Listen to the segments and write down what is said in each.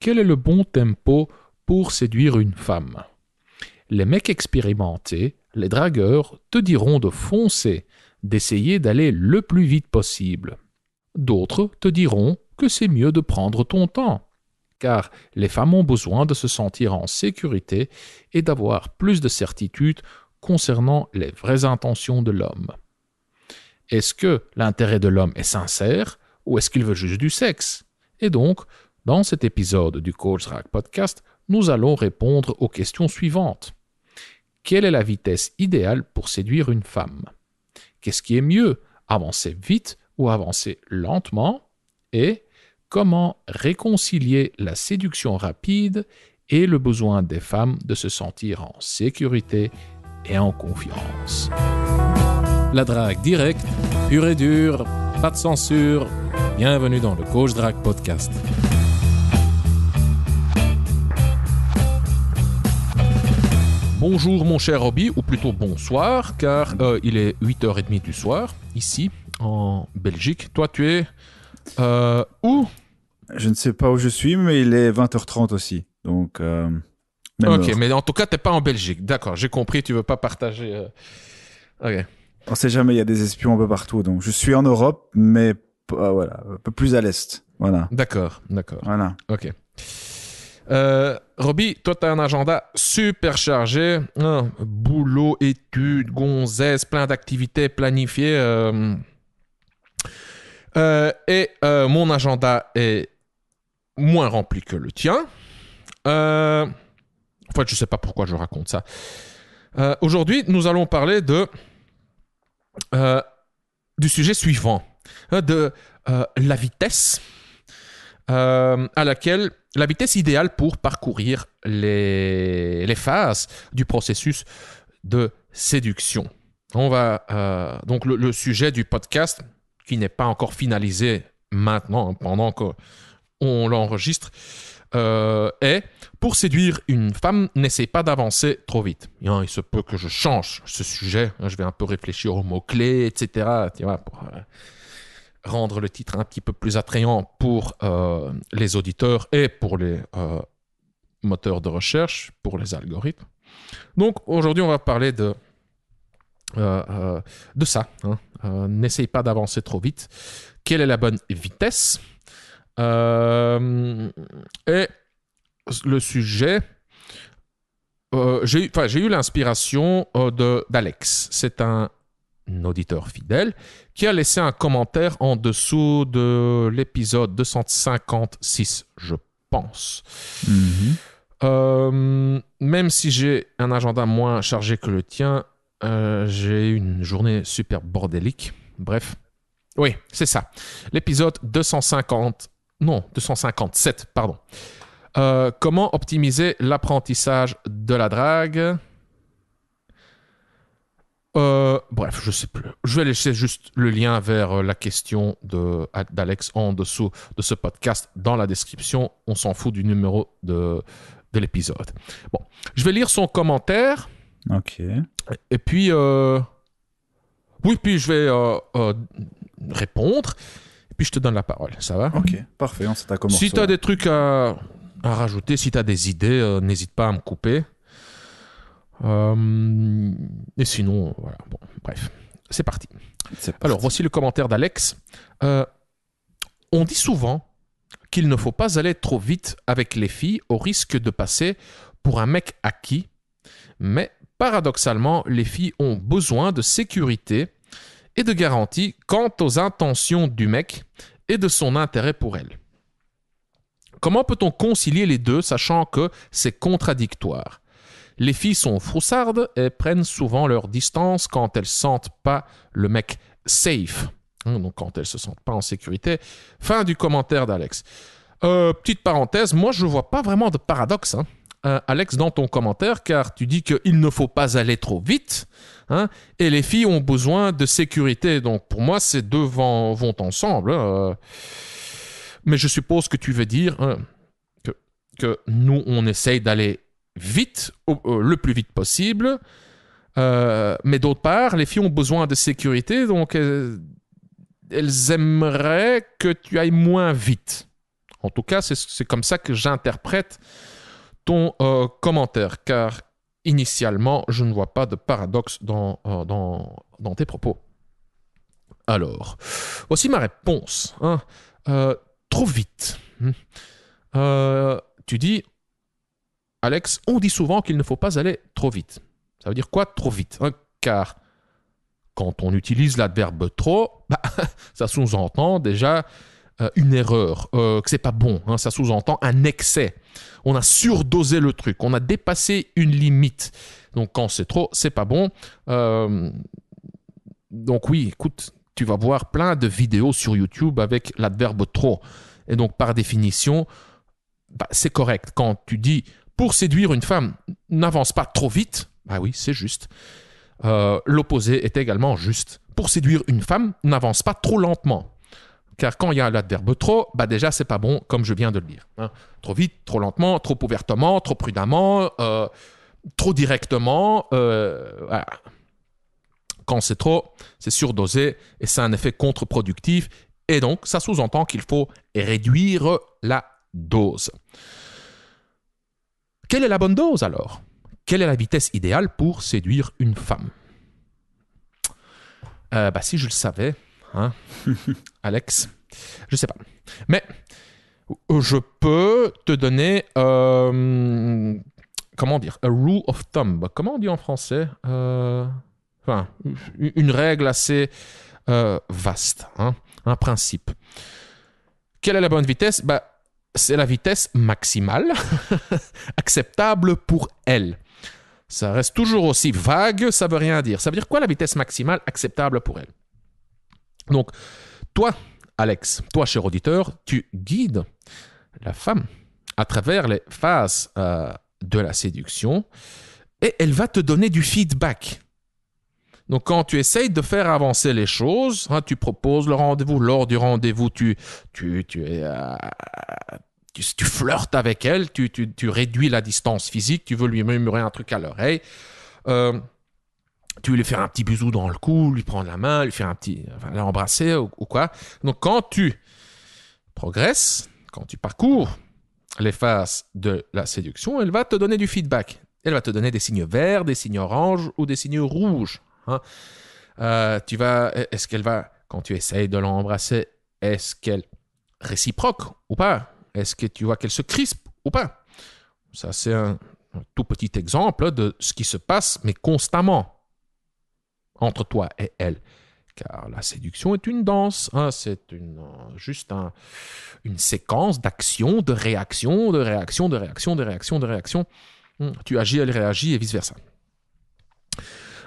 quel est le bon tempo pour séduire une femme? Les mecs expérimentés, les dragueurs, te diront de foncer, d'essayer d'aller le plus vite possible. D'autres te diront que c'est mieux de prendre ton temps, car les femmes ont besoin de se sentir en sécurité et d'avoir plus de certitude concernant les vraies intentions de l'homme. Est-ce que l'intérêt de l'homme est sincère ou est-ce qu'il veut juste du sexe? Et donc, dans cet épisode du Coach Drag Podcast, nous allons répondre aux questions suivantes. Quelle est la vitesse idéale pour séduire une femme? Qu'est-ce qui est mieux, avancer vite ou avancer lentement? Et comment réconcilier la séduction rapide et le besoin des femmes de se sentir en sécurité et en confiance? La drague directe, pure et dure, pas de censure. Bienvenue dans le Coach Drag Podcast. Bonjour mon cher Robbie, ou plutôt bonsoir, car il est 8h30 du soir, ici, en Belgique. Toi, tu es où? Je ne sais pas où je suis, mais il est 20h30 aussi. Donc, même ok, heure. mais en tout cas, tu n'es pas en Belgique. D'accord, j'ai compris, tu ne veux pas partager. Ok. On ne sait jamais, il y a des espions un peu partout. Donc, je suis en Europe, mais voilà, un peu plus à l'est. Voilà. D'accord. Voilà. Ok. Robbie, toi, tu as un agenda super chargé. Boulot, études, gonzesse, plein d'activités planifiées. Et mon agenda est moins rempli que le tien. En fait, je ne sais pas pourquoi je raconte ça. Aujourd'hui, nous allons parler du sujet suivant, de la vitesse la vitesse idéale pour parcourir les phases du processus de séduction. On va donc le sujet du podcast, qui n'est pas encore finalisé maintenant, pendant qu'on l'enregistre, est pour séduire une femme, n'essaie pas d'avancer trop vite. Il se peut que je change ce sujet. Je vais un peu réfléchir aux mots-clés, etc. Tu vois, pour rendre le titre un petit peu plus attrayant pour les auditeurs et pour les moteurs de recherche, pour les algorithmes. Donc aujourd'hui, on va parler de ça. N'essaye pas d'avancer trop vite. Quelle est la bonne vitesse? Et le sujet, j'ai eu l'inspiration d'Alex. C'est un auditeur fidèle qui a laissé un commentaire en dessous de l'épisode 256, je pense. Même si j'ai un agenda moins chargé que le tien, j'ai eu une journée super bordélique. Bref, oui, c'est ça. L'épisode 257, pardon. Comment optimiser l'apprentissage de la drague? Bref, je sais plus. Je vais laisser juste le lien vers la question d'Alex en dessous de ce podcast dans la description. On s'en fout du numéro de l'épisode. Bon, je vais lire son commentaire. Ok. Et puis, puis je vais répondre. Et puis je te donne la parole. Ça va? Ok, parfait. On s'est commencé. Si tu as des trucs à rajouter, si tu as des idées, n'hésite pas à me couper. Et sinon, voilà. Bon, bref, c'est parti. Alors, voici le commentaire d'Alex. On dit souvent qu'il ne faut pas aller trop vite avec les filles au risque de passer pour un mec acquis, mais paradoxalement, les filles ont besoin de sécurité et de garantie quant aux intentions du mec et de son intérêt pour elle. Comment peut-on concilier les deux, sachant que c'est contradictoire? Les filles sont froussardes et prennent souvent leur distance quand elles sentent pas le mec safe. Donc quand elles se sentent pas en sécurité. Fin du commentaire d'Alex. Petite parenthèse, moi je vois pas vraiment de paradoxe, Alex, dans ton commentaire, car tu dis qu'il ne faut pas aller trop vite, et les filles ont besoin de sécurité. Donc pour moi, ces deux vont ensemble. Mais je suppose que tu veux dire que nous, on essaye d'aller vite, le plus vite possible, mais d'autre part, les filles ont besoin de sécurité, donc elles aimeraient que tu ailles moins vite. En tout cas, c'est comme ça que j'interprète ton commentaire, car initialement, je ne vois pas de paradoxe dans tes propos. Alors, voici ma réponse. Hein. Trop vite. Tu dis, Alex, on dit souvent qu'il ne faut pas aller trop vite. Ça veut dire quoi, trop vite, hein? Car quand on utilise l'adverbe trop, ça sous-entend déjà une erreur, que c'est pas bon, hein, ça sous-entend un excès. On a surdosé le truc, on a dépassé une limite. Donc quand c'est trop, c'est pas bon. Donc oui, écoute, tu vas voir plein de vidéos sur YouTube avec l'adverbe trop. Et donc par définition, c'est correct. Quand tu dis pour séduire une femme, n'avance pas trop vite, oui, c'est juste. L'opposé est également juste. Pour séduire une femme, n'avance pas trop lentement. Car quand il y a l'adverbe trop, déjà c'est pas bon, comme je viens de le dire. Hein. Trop vite, trop lentement, trop ouvertement, trop prudemment, trop directement. Voilà. Quand c'est trop, c'est surdosé et c'est un effet contre-productif. Et donc, ça sous-entend qu'il faut réduire la dose. Quelle est la bonne dose alors? Quelle est la vitesse idéale pour séduire une femme? Si je le savais, hein, Alex, je sais pas. Mais je peux te donner, comment dire, a rule of thumb. Comment on dit en français? Une règle assez vaste, hein, un principe. Quelle est la bonne vitesse? C'est la vitesse maximale acceptable pour elle. Ça reste toujours aussi vague, ça veut rien dire. Ça veut dire quoi la vitesse maximale acceptable pour elle? Donc, toi, Alex, toi, cher auditeur, tu guides la femme à travers les phases de la séduction et elle va te donner du feedback. Donc, quand tu essayes de faire avancer les choses, hein, tu proposes le rendez-vous. Lors du rendez-vous, tu flirtes avec elle, tu réduis la distance physique, tu veux lui murmurer un truc à l'oreille, tu veux lui faire un petit bisou dans le cou, lui prendre la main, lui faire l'embrasser ou quoi. Donc, quand tu progresses, quand tu parcours les phases de la séduction, elle va te donner du feedback. Elle va te donner des signes verts, des signes oranges ou des signes rouges. Hein. Est-ce qu'elle va, quand tu essayes de l'embrasser, est-ce qu'elle réciproque ou pas? Est-ce que tu vois qu'elle se crispe ou pas? Ça, c'est un tout petit exemple de ce qui se passe, mais constamment, entre toi et elle. Car la séduction est une danse. Hein, c'est juste une séquence d'actions, de réactions, de réactions, de réactions, de réactions, de réactions. Tu agis, elle réagit et vice-versa.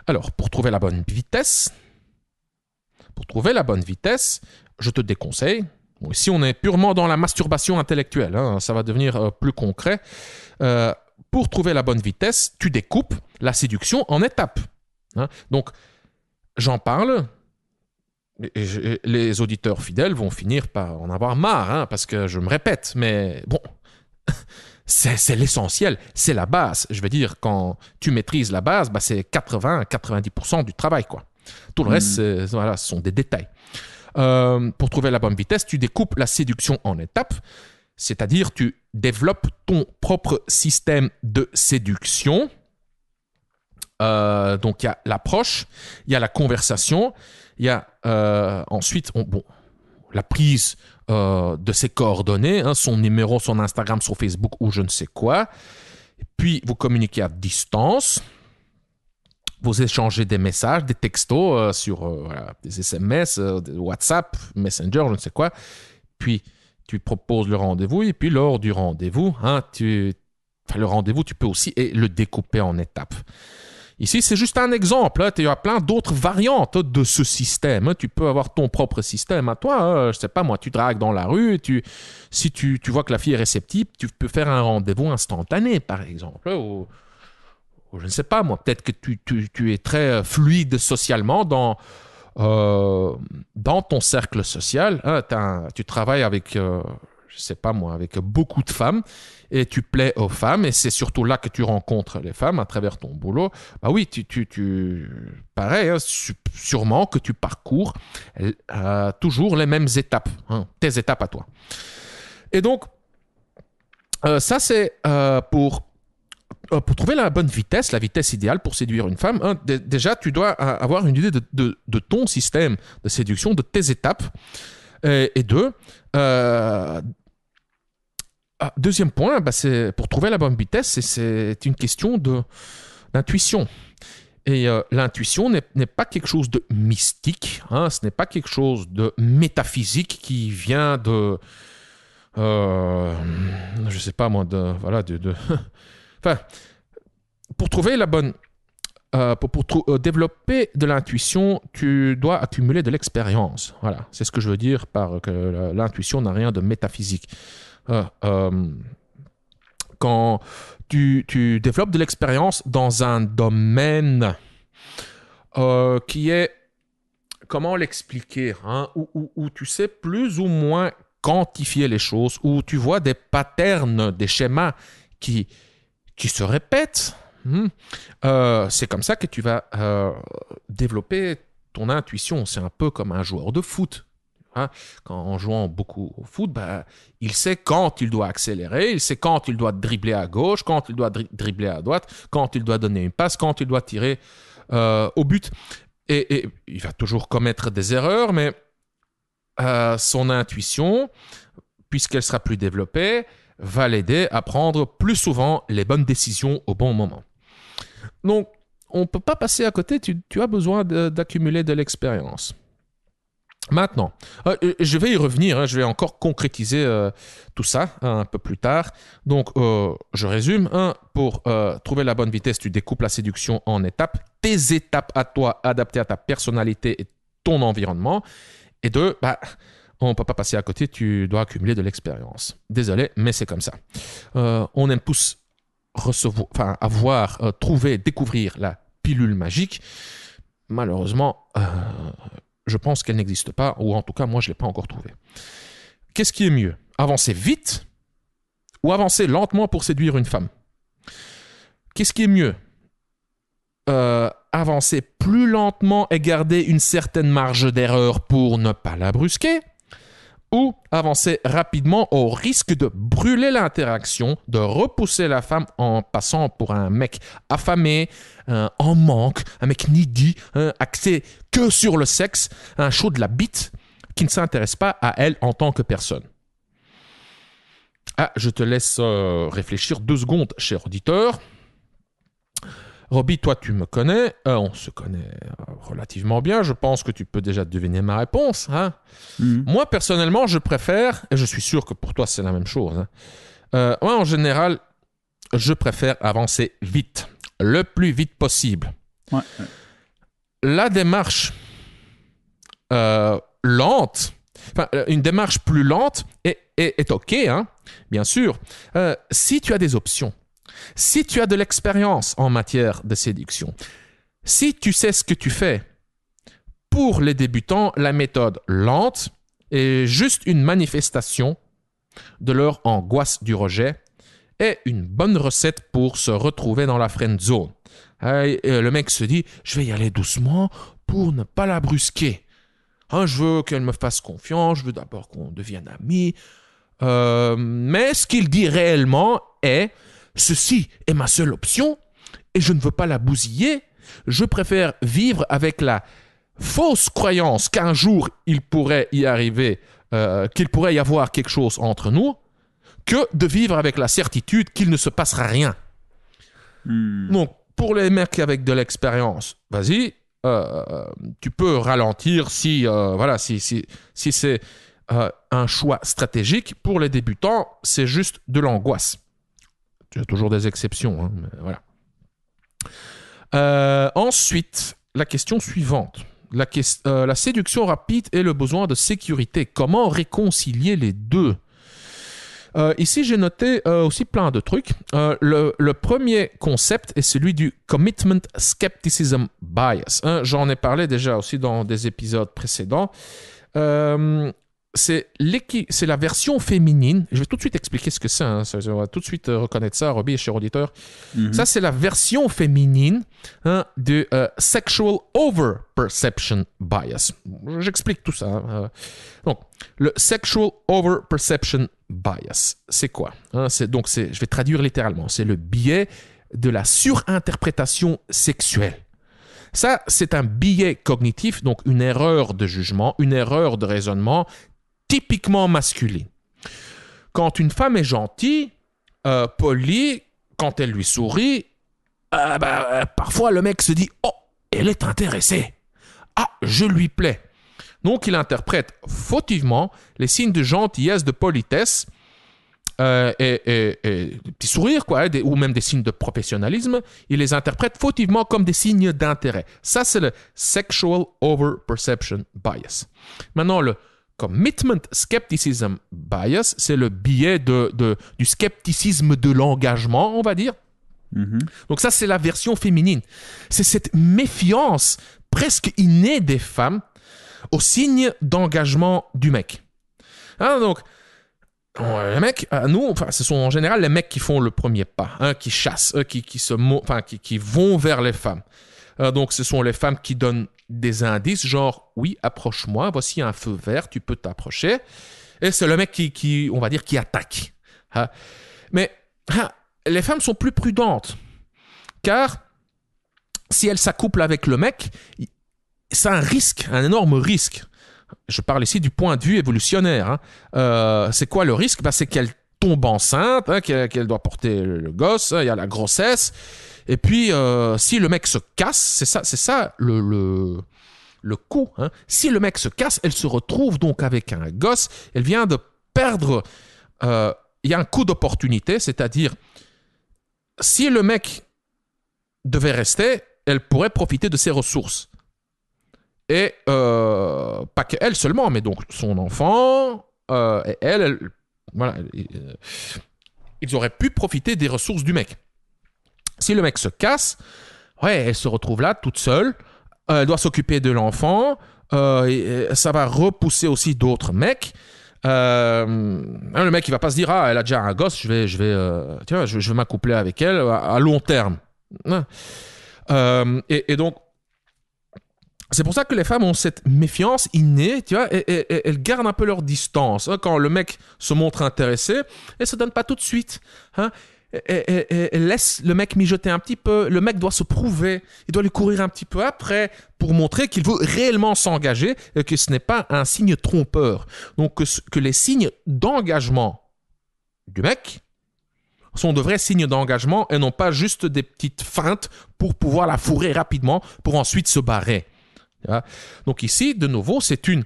Alors, pour trouver la bonne vitesse, je te déconseille. Bon, ici, on est purement dans la masturbation intellectuelle. Hein, ça va devenir plus concret. Pour trouver la bonne vitesse, tu découpes la séduction en étapes. Hein. Donc, j'en parle. Et les auditeurs fidèles vont finir par en avoir marre, hein, parce que je me répète. Mais bon, c'est l'essentiel. C'est la base. Je veux dire, quand tu maîtrises la base, c'est 80-90% du travail, quoi. Tout le reste, ce sont des détails. Pour trouver la bonne vitesse, tu découpes la séduction en étapes, c'est-à-dire tu développes ton propre système de séduction. Donc il y a l'approche, il y a la conversation, il y a ensuite la prise de ses coordonnées, hein, son numéro, son Instagram, son Facebook ou je ne sais quoi. Et puis vous communiquez à distance. Vous échangez des messages, des textos sur des SMS, WhatsApp, Messenger, je ne sais quoi. Puis, tu proposes le rendez-vous. Et puis, lors du rendez-vous, hein, le rendez-vous, tu peux aussi le découper en étapes. Ici, c'est juste un exemple. Hein. Il y a plein d'autres variantes de ce système. Hein. Tu peux avoir ton propre système à toi. Hein. Je ne sais pas, moi, tu dragues dans la rue. Si tu vois que la fille est réceptive, tu peux faire un rendez-vous instantané, par exemple. Ou je ne sais pas, moi, peut-être que tu es très fluide socialement dans ton cercle social. Hein, tu travailles avec, je ne sais pas moi, avec beaucoup de femmes et tu plais aux femmes et c'est surtout là que tu rencontres les femmes à travers ton boulot. Oui, pareil, hein, sûrement que tu parcours toujours les mêmes étapes, hein, tes étapes à toi. Et donc, ça, c'est pour trouver la bonne vitesse, la vitesse idéale pour séduire une femme. Déjà, tu dois avoir une idée de ton système de séduction, de tes étapes. Et deux, deuxième point, c'est pour trouver la bonne vitesse, c'est une question d'intuition. Et l'intuition n'est pas quelque chose de mystique, ce n'est pas quelque chose de métaphysique qui vient de... je sais pas moi, enfin, pour trouver la bonne... pour développer de l'intuition, tu dois accumuler de l'expérience. Voilà, c'est ce que je veux dire par que l'intuition n'a rien de métaphysique. Quand tu développes de l'expérience dans un domaine qui est, comment l'expliquer, où tu sais plus ou moins quantifier les choses, où tu vois des patterns, des schémas qui se répètent, c'est comme ça que tu vas développer ton intuition. C'est un peu comme un joueur de foot. En jouant beaucoup au foot, il sait quand il doit accélérer, il sait quand il doit dribbler à gauche, quand il doit dribbler à droite, quand il doit donner une passe, quand il doit tirer au but. Et il va toujours commettre des erreurs, mais son intuition, puisqu'elle sera plus développée, va l'aider à prendre plus souvent les bonnes décisions au bon moment. Donc, on ne peut pas passer à côté, tu as besoin d'accumuler de l'expérience. Maintenant, je vais y revenir, je vais encore concrétiser tout ça un peu plus tard. Donc, je résume. Pour trouver la bonne vitesse, tu découpes la séduction en étapes. Tes étapes à toi, adaptées à ta personnalité et ton environnement. Et deux, on ne peut pas passer à côté, tu dois accumuler de l'expérience. Désolé, mais c'est comme ça. On aime tous trouver, découvrir la pilule magique. Malheureusement... je pense qu'elle n'existe pas, ou en tout cas, moi, je ne l'ai pas encore trouvée. Qu'est-ce qui est mieux? Avancer vite ou avancer lentement pour séduire une femme? Qu'est-ce qui est mieux? Avancer plus lentement et garder une certaine marge d'erreur pour ne pas la brusquer? Ou avancer rapidement au risque de brûler l'interaction, de repousser la femme en passant pour un mec affamé, en manque, un mec needy, axé que sur le sexe, un chaud de la bite qui ne s'intéresse pas à elle en tant que personne. Je te laisse réfléchir 2 secondes, cher auditeur. Roby, toi, tu me connais. On se connaît relativement bien. Je pense que tu peux déjà deviner ma réponse. Moi, personnellement, je préfère, et je suis sûr que pour toi, c'est la même chose. Moi, en général, je préfère avancer vite, le plus vite possible. Ouais. La démarche lente, une démarche plus lente est OK, bien sûr. Si tu as des options, si tu as de l'expérience en matière de séduction, si tu sais ce que tu fais, pour les débutants, la méthode lente est juste une manifestation de leur angoisse du rejet et une bonne recette pour se retrouver dans la friend zone. Et le mec se dit, je vais y aller doucement pour ne pas la brusquer. Je veux qu'elle me fasse confiance, je veux d'abord qu'on devienne amis. Mais ce qu'il dit réellement est, ceci est ma seule option et je ne veux pas la bousiller. Je préfère vivre avec la fausse croyance qu'un jour il pourrait y arriver, qu'il pourrait y avoir quelque chose entre nous, que de vivre avec la certitude qu'il ne se passera rien. Donc, pour les mecs avec de l'expérience, vas-y, tu peux ralentir si c'est un choix stratégique. Pour les débutants, c'est juste de l'angoisse. Il y a toujours des exceptions, mais voilà. Ensuite, la question suivante. La séduction rapide et le besoin de sécurité. Comment réconcilier les deux? Ici, j'ai noté aussi plein de trucs. Le premier concept est celui du Commitment Skepticism Bias. J'en ai parlé déjà aussi dans des épisodes précédents. c'est la version féminine. Je vais tout de suite expliquer ce que c'est. Hein. On va tout de suite reconnaître ça, Robbie et chers auditeurs. Ça, c'est la version féminine de Sexual Over-Perception Bias. J'explique tout ça. Donc, le Sexual Over-Perception Bias, c'est quoi? Je vais traduire littéralement. C'est le biais de la surinterprétation sexuelle. Ça, c'est un biais cognitif, donc une erreur de jugement, une erreur de raisonnement typiquement masculine. Quand une femme est gentille, polie, quand elle lui sourit, parfois le mec se dit « Oh, elle est intéressée. Ah, je lui plais. » Donc, il interprète fautivement les signes de gentillesse, de politesse, et des petits sourires, quoi, ou même des signes de professionnalisme, il les interprète fautivement comme des signes d'intérêt. Ça, c'est le Sexual Over-Perception Bias. Maintenant, le Commitment Skepticism Bias, c'est le biais du scepticisme de l'engagement, on va dire. Donc ça, c'est la version féminine. C'est cette méfiance presque innée des femmes aux signes d'engagement du mec. Donc, les mecs, ce sont en général les mecs qui font le premier pas, qui chassent, qui vont vers les femmes. Donc, ce sont les femmes qui donnent des indices, genre, oui, approche-moi, voici un feu vert, tu peux t'approcher. Et c'est le mec qui on va dire, qui attaque. Mais les femmes sont plus prudentes, car si elles s'accouplent avec le mec, c'est un risque, un énorme risque. Je parle ici du point de vue évolutionnaire. C'est quoi le risque? C'est qu'elle tombe enceinte, qu'elle doit porter le gosse, il y a la grossesse. Et puis, si le mec se casse, c'est ça le coup. Si le mec se casse, elle se retrouve donc avec un gosse. Elle vient de perdre... Il y a un coup d'opportunité, c'est-à-dire, si le mec devait rester, elle pourrait profiter de ses ressources. Et pas qu'elle seulement, mais donc son enfant et elle voilà, ils auraient pu profiter des ressources du mec. Si le mec se casse, elle se retrouve là toute seule, elle doit s'occuper de l'enfant, et ça va repousser aussi d'autres mecs. Le mec il va pas se dire elle a déjà un gosse, je vais m'accoupler avec elle à long terme. Et donc c'est pour ça que les femmes ont cette méfiance innée, et elles gardent un peu leur distance. Quand le mec se montre intéressé, elles ne se donnent pas tout de suite. Elles laissent le mec mijoter un petit peu. Le mec doit se prouver. Il doit lui courir un petit peu après pour montrer qu'il veut réellement s'engager et que ce n'est pas un signe trompeur. Donc que les signes d'engagement du mec sont de vrais signes d'engagement et non pas juste des petites feintes pour pouvoir la fourrer rapidement pour ensuite se barrer. Donc ici, de nouveau, c'est une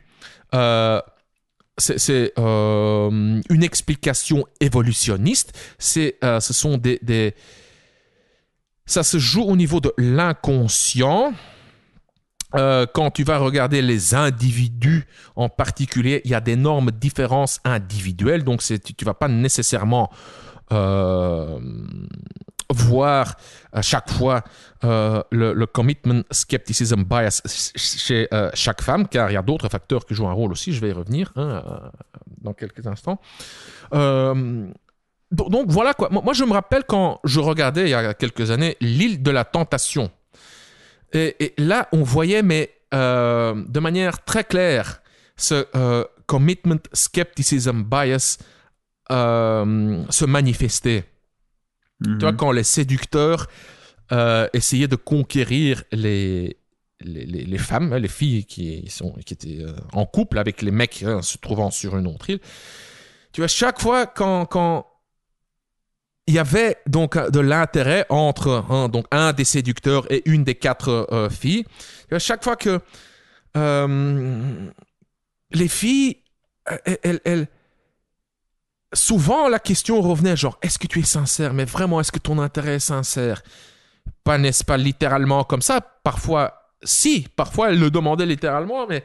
explication évolutionniste. Ce sont ça se joue au niveau de l'inconscient. Quand tu vas regarder les individus en particulier, il y a d'énormes différences individuelles. Donc tu ne vas pas nécessairement voir à chaque fois le commitment skepticism bias chez chaque femme, car il y a d'autres facteurs qui jouent un rôle aussi, je vais y revenir dans quelques instants. Donc voilà quoi. Moi je me rappelle quand je regardais il y a quelques années L'île de la tentation, et là on voyait de manière très claire ce commitment skepticism bias se manifester. Tu vois, quand les séducteurs essayaient de conquérir les femmes, les filles qui étaient en couple avec les mecs se trouvant sur une autre île, tu vois, chaque fois quand il y avait donc de l'intérêt entre donc un des séducteurs et une des 4 filles, tu vois, chaque fois que les filles, elles souvent, la question revenait genre, est-ce que tu es sincère? Mais vraiment, est-ce que ton intérêt est sincère? Pas, n'est-ce pas littéralement comme ça? Parfois, si. Parfois, elle le demandait littéralement, mais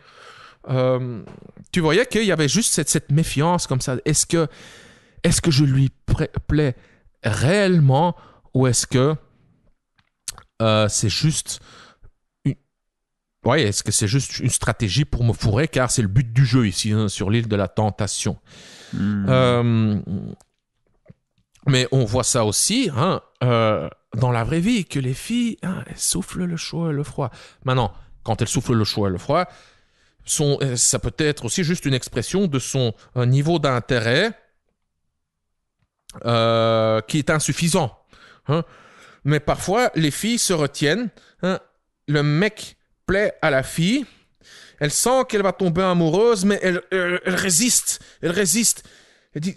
tu voyais qu'il y avait juste cette méfiance comme ça. Est-ce que je lui plais réellement, ou est-ce que c'est juste ouais, est-ce que c'est juste une stratégie pour me fourrer, car c'est le but du jeu ici, hein, sur l'île de la tentation. Mais on voit ça aussi hein, dans la vraie vie, que les filles, hein, elles soufflent le chaud et le froid. Maintenant, quand elles soufflent le chaud et le froid, ça peut être aussi juste une expression de son niveau d'intérêt qui est insuffisant. Hein. Mais parfois, les filles se retiennent. Hein. Le mec plaît à la fille. Elle sent qu'elle va tomber amoureuse, mais elle résiste. Elle résiste. Elle dit,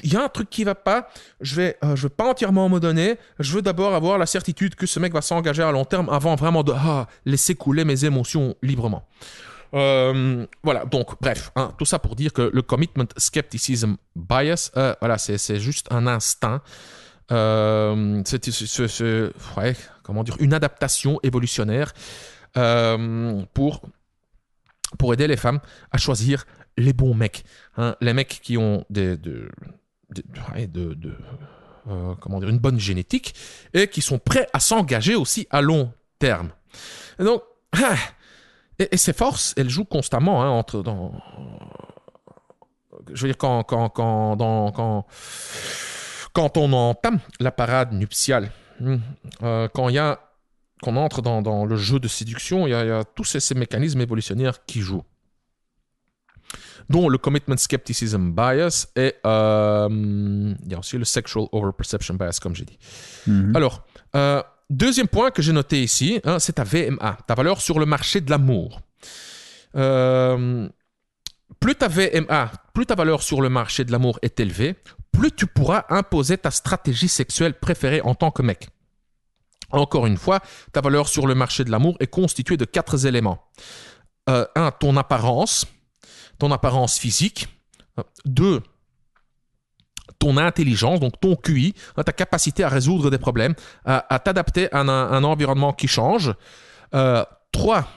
il y a un truc qui va pas. Je vais pas entièrement me donner. Je veux d'abord avoir la certitude que ce mec va s'engager à long terme avant vraiment de laisser couler mes émotions librement. Voilà, donc bref, hein, tout ça pour dire que le commitment skepticism bias, voilà, c'est juste un instinct. Ouais, comment dire, une adaptation évolutionnaire pour aider les femmes à choisir les bons mecs, hein, les mecs qui ont comment dire, une bonne génétique et qui sont prêts à s'engager aussi à long terme. Et donc, et ces forces, elles jouent constamment hein, je veux dire quand on entame la parade nuptiale, qu'on entre dans le jeu de séduction, il y a tous ces mécanismes évolutionnaires qui jouent, dont le commitment skepticism bias et il y a aussi le sexual overperception bias, comme j'ai dit. Alors, deuxième point que j'ai noté ici, hein, c'est ta VMA, ta valeur sur le marché de l'amour. Plus ta VMA, plus ta valeur sur le marché de l'amour est élevée, plus tu pourras imposer ta stratégie sexuelle préférée en tant que mec. Encore une fois, ta valeur sur le marché de l'amour est constituée de 4 éléments. 1, ton apparence physique. 2, ton intelligence, donc ton QI, ta capacité à résoudre des problèmes, à t'adapter à un environnement qui change. 3,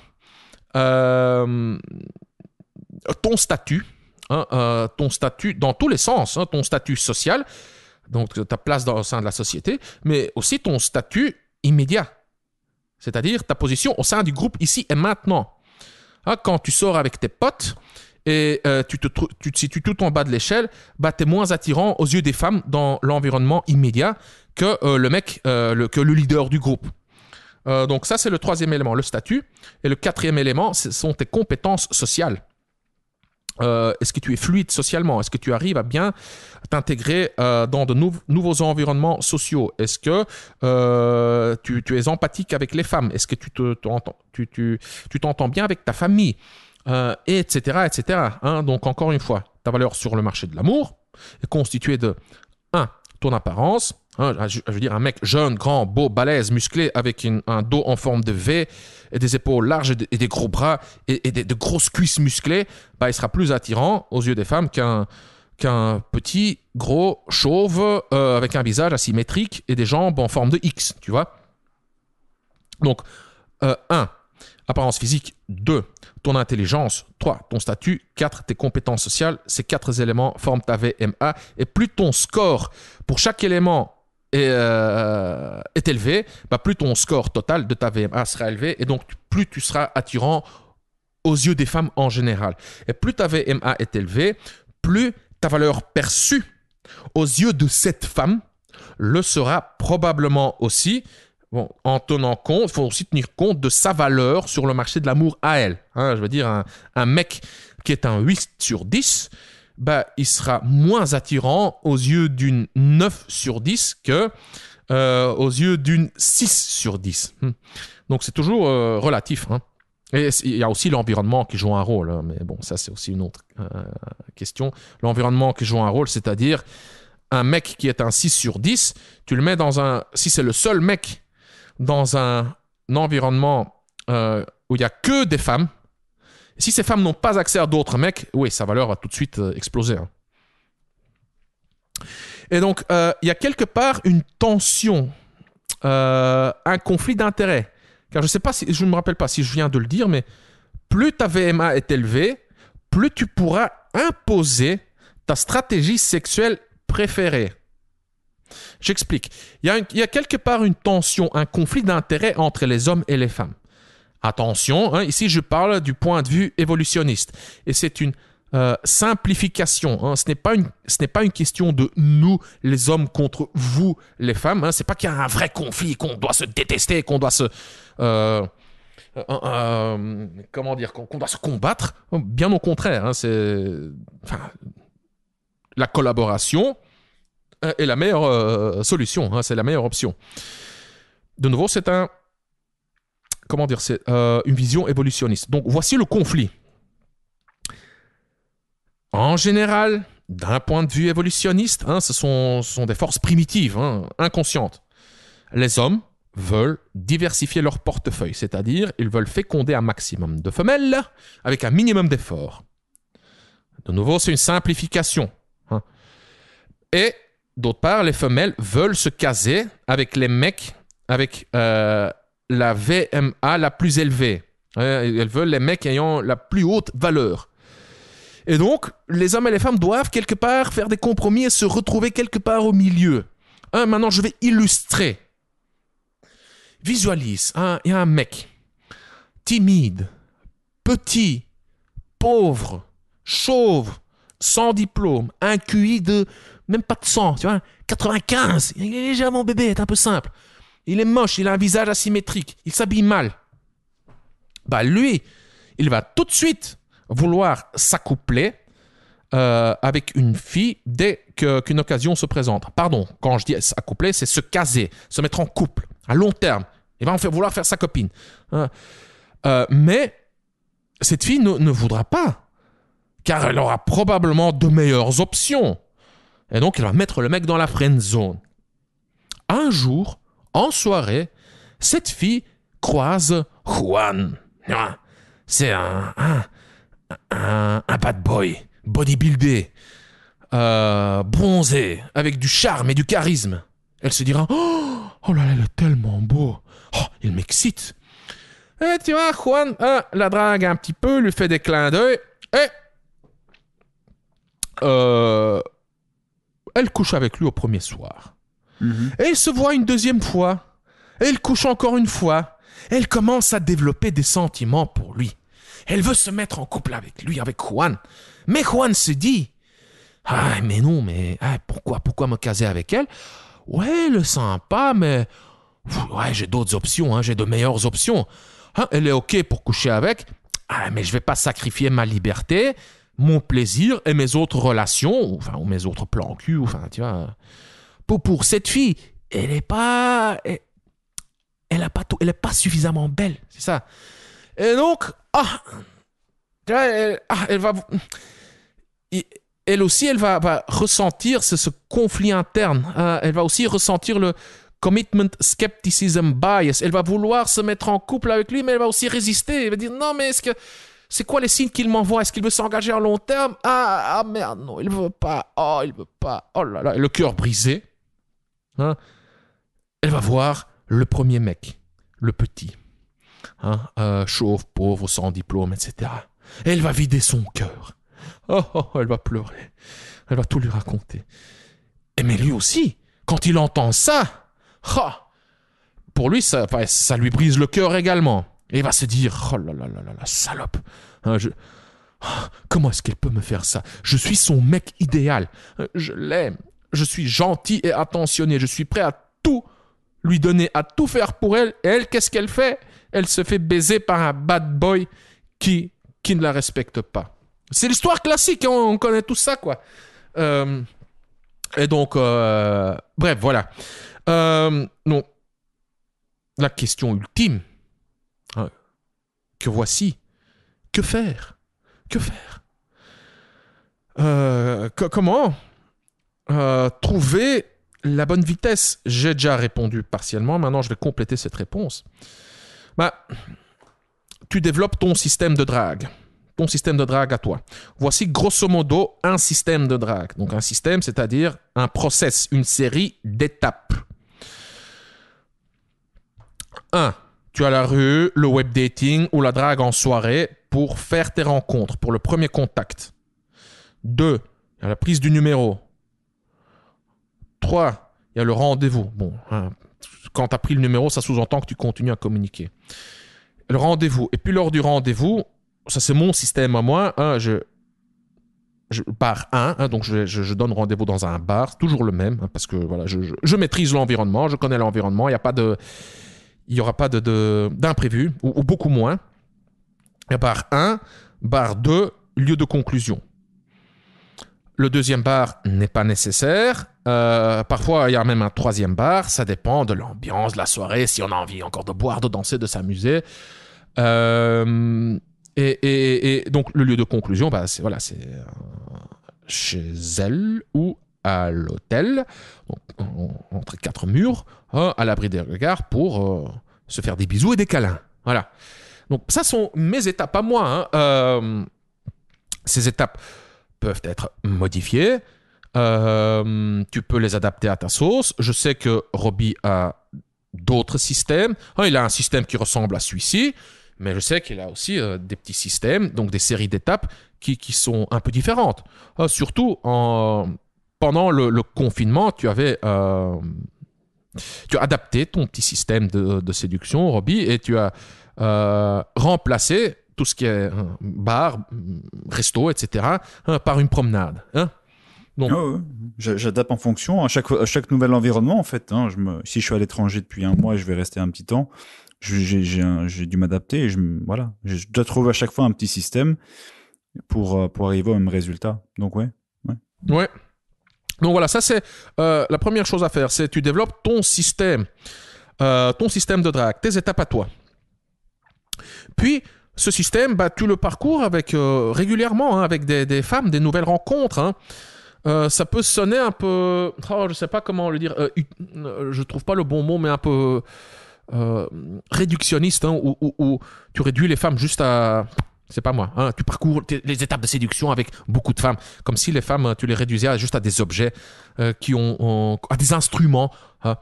ton statut, ton statut dans tous les sens, hein, ton statut social, donc ta place au sein de la société, mais aussi ton statut immédiat, c'est-à-dire ta position au sein du groupe ici et maintenant. Hein, quand tu sors avec tes potes et tu te situes tout en bas de l'échelle, bah, tu es moins attirant aux yeux des femmes dans l'environnement immédiat que le mec, que le leader du groupe. Donc ça, c'est le 3e élément, le statut. Et le 4e élément, ce sont tes compétences sociales. Est-ce que tu es fluide socialement? Est-ce que tu arrives à bien t'intégrer dans de nouveaux environnements sociaux? Est-ce que tu es empathique avec les femmes? Est-ce que tu t'entends bien avec ta famille? Etc. etc. Hein? Donc, encore une fois, ta valeur sur le marché de l'amour est constituée de 1. Ton apparence. Hein, je veux dire, un mec jeune, grand, beau, balèze, musclé, avec un dos en forme de V et des épaules larges et des gros bras et de grosses cuisses musclées, bah, il sera plus attirant aux yeux des femmes qu'un petit, gros, chauve avec un visage asymétrique et des jambes en forme de X, tu vois. Donc, 1. Apparence physique. 2. Ton intelligence. 3. Ton statut. 4. Tes compétences sociales. Ces 4 éléments forment ta VMA. Et plus ton score pour chaque élément est élevé, bah plus ton score total de ta VMA sera élevé et donc plus tu seras attirant aux yeux des femmes en général. Et plus ta VMA est élevée, plus ta valeur perçue aux yeux de cette femme le sera probablement aussi. Bon, en tenant compte, il faut aussi tenir compte de sa valeur sur le marché de l'amour à elle. Hein, je veux dire, un mec qui est un 8 sur 10, bah, il sera moins attirant aux yeux d'une 9 sur 10 que aux yeux d'une 6 sur 10. Donc, c'est toujours relatif. Hein. Et il y a aussi l'environnement qui joue un rôle. Hein, mais bon, ça, c'est aussi une autre question. L'environnement qui joue un rôle, c'est-à-dire un mec qui est un 6 sur 10, tu le mets dans un... Si c'est le seul mec dans un environnement où il n'y a que des femmes, si ces femmes n'ont pas accès à d'autres mecs, oui, sa valeur va tout de suite exploser. Hein. Et donc, il y a quelque part une tension, un conflit d'intérêts. Car je ne me rappelle pas si je viens de le dire, mais plus ta VMA est élevée, plus tu pourras imposer ta stratégie sexuelle préférée. J'explique. Il y a quelque part une tension, un conflit d'intérêts entre les hommes et les femmes. Attention, hein, ici je parle du point de vue évolutionniste. Et c'est une simplification. Hein. Ce n'est pas une question de nous, les hommes, contre vous, les femmes. Hein. Ce n'est pas qu'il y a un vrai conflit, qu'on doit se détester, qu'on doit se... comment dire, qu'on doit se combattre. Bien au contraire. Hein, la collaboration est la meilleure solution. Hein, c'est la meilleure option. De nouveau, c'est une vision évolutionniste. Donc, voici le conflit. En général, d'un point de vue évolutionniste, hein, ce sont des forces primitives, hein, inconscientes. Les hommes veulent diversifier leur portefeuille, c'est-à-dire ils veulent féconder un maximum de femelles avec un minimum d'efforts. De nouveau, c'est une simplification. Hein. Et d'autre part, les femelles veulent se caser avec les mecs avec la VMA la plus élevée. Elles veulent les mecs ayant la plus haute valeur. Et donc, les hommes et les femmes doivent quelque part faire des compromis et se retrouver quelque part au milieu. Hein, maintenant, je vais illustrer. Visualise, il y a un mec timide, petit, pauvre, chauve, sans diplôme, un QI de même pas de 100, tu vois, 95. Il est légèrement bébé, c'est un peu simple. Il est moche, il a un visage asymétrique, il s'habille mal. Bah lui, il va tout de suite vouloir s'accoupler avec une fille dès qu'une occasion se présente. Pardon, quand je dis s'accoupler, c'est se caser, se mettre en couple, à long terme. Il va vouloir faire sa copine. Mais cette fille ne voudra pas, car elle aura probablement de meilleures options. Et donc, elle va mettre le mec dans la friend zone. Un jour, en soirée, cette fille croise Juan. C'est un bad boy, bodybuildé, bronzé, avec du charme et du charisme. Elle se dira, oh là là, il est tellement beau. Oh, il m'excite. Et tu vois, Juan la drague un petit peu, lui fait des clins d'œil, et elle couche avec lui au premier soir. Et il se voit une deuxième fois. Et il couche encore une fois. Et elle commence à développer des sentiments pour lui. Elle veut se mettre en couple avec lui, avec Juan. Mais Juan se dit, mais non, pourquoi me caser avec elle? Ouais, elle est sympa, mais ouais, j'ai d'autres options, hein, j'ai de meilleures options. Elle est OK pour coucher avec, mais je vais pas sacrifier ma liberté, mon plaisir et mes autres relations, ou mes autres plans cul, tu vois. Pour cette fille, elle est pas suffisamment belle, c'est ça. Et donc, elle aussi, elle va ressentir ce conflit interne. Elle va aussi ressentir le commitment skepticism bias. Elle va vouloir se mettre en couple avec lui, mais elle va aussi résister. Elle va dire, non, mais c'est quoi les signes qu'il m'envoie? Est-ce qu'il veut s'engager à long terme? Merde, non, il veut pas. Il veut pas. Oh là là, le cœur brisé. Elle va voir le premier mec, le petit. Chauve, pauvre, sans diplôme, etc. Et elle va vider son cœur. Elle va pleurer. Elle va tout lui raconter. Mais lui aussi, quand il entend ça, pour lui, ça lui brise le cœur également. Et il va se dire, oh là là là là, salope. Comment est-ce qu'elle peut me faire ça? Je suis son mec idéal. Je l'aime. Je suis gentil et attentionné. Je suis prêt à tout lui donner, à tout faire pour elle. Et elle, qu'est-ce qu'elle fait? Elle se fait baiser par un bad boy qui ne la respecte pas. C'est l'histoire classique, hein, on connaît tout ça, quoi. Et donc, bref, voilà. Non. La question ultime que voici. Que faire? Que faire? Comment trouver la bonne vitesse? J'ai déjà répondu partiellement. Maintenant, je vais compléter cette réponse. Tu développes ton système de drague. Ton système de drague à toi. Voici grosso modo un système de drague. Donc un système, c'est-à-dire un process, une série d'étapes. 1. Tu as la rue, le web dating ou la drague en soirée pour faire tes rencontres, pour le premier contact. 2. Il y a la prise du numéro. 3. Il y a le rendez-vous. Bon, quand tu as pris le numéro, ça sous-entend que tu continues à communiquer. le rendez-vous. Et puis lors du rendez-vous, ça c'est mon système à moi, hein, bar 1, hein, donc je donne rendez-vous dans un bar, toujours le même, hein, parce que voilà, je maîtrise l'environnement, je connais l'environnement, il n'y aura pas d'imprévu, ou beaucoup moins. Et bar 1, bar 2, lieu de conclusion. Le deuxième bar n'est pas nécessaire. Parfois, il y a même un troisième bar. Ça dépend de l'ambiance, de la soirée, si on a envie encore de boire, de danser, de s'amuser. Et donc, le lieu de conclusion, c'est chez elle ou à l'hôtel, donc, entre 4 murs, à l'abri des regards, pour se faire des bisous et des câlins. Voilà. Donc, ça sont mes étapes à moi. Hein. Ces étapes peuvent être modifiées. Tu peux les adapter à ta sauce. Je sais que Robbie a d'autres systèmes. Il a un système qui ressemble à celui-ci, mais je sais qu'il a aussi des petits systèmes, donc des séries d'étapes qui sont un peu différentes. Surtout pendant le confinement, tu as adapté ton petit système de séduction, Robbie, et tu as remplacé tout ce qui est bar, resto, etc., par une promenade. Hein. Donc, j'adapte en fonction à chaque nouvel environnement, en fait. Hein. Si je suis à l'étranger depuis un mois, je vais rester un petit temps. J'ai dû m'adapter. Et je dois trouver à chaque fois un petit système pour arriver au même résultat. Donc, ouais. Donc, voilà, ça, c'est la première chose à faire. C'est tu développes ton système de drague, tes étapes à toi. Puis, ce système, tu le parcours régulièrement, hein, avec des femmes, des nouvelles rencontres. Hein. Ça peut sonner un peu... je sais pas comment le dire. Je trouve pas le bon mot, mais un peu réductionniste, hein, où tu réduis les femmes juste à... C'est pas moi. Hein, tu parcours les étapes de séduction avec beaucoup de femmes. Comme si les femmes, tu les réduisais juste à des objets, à des instruments. Hein.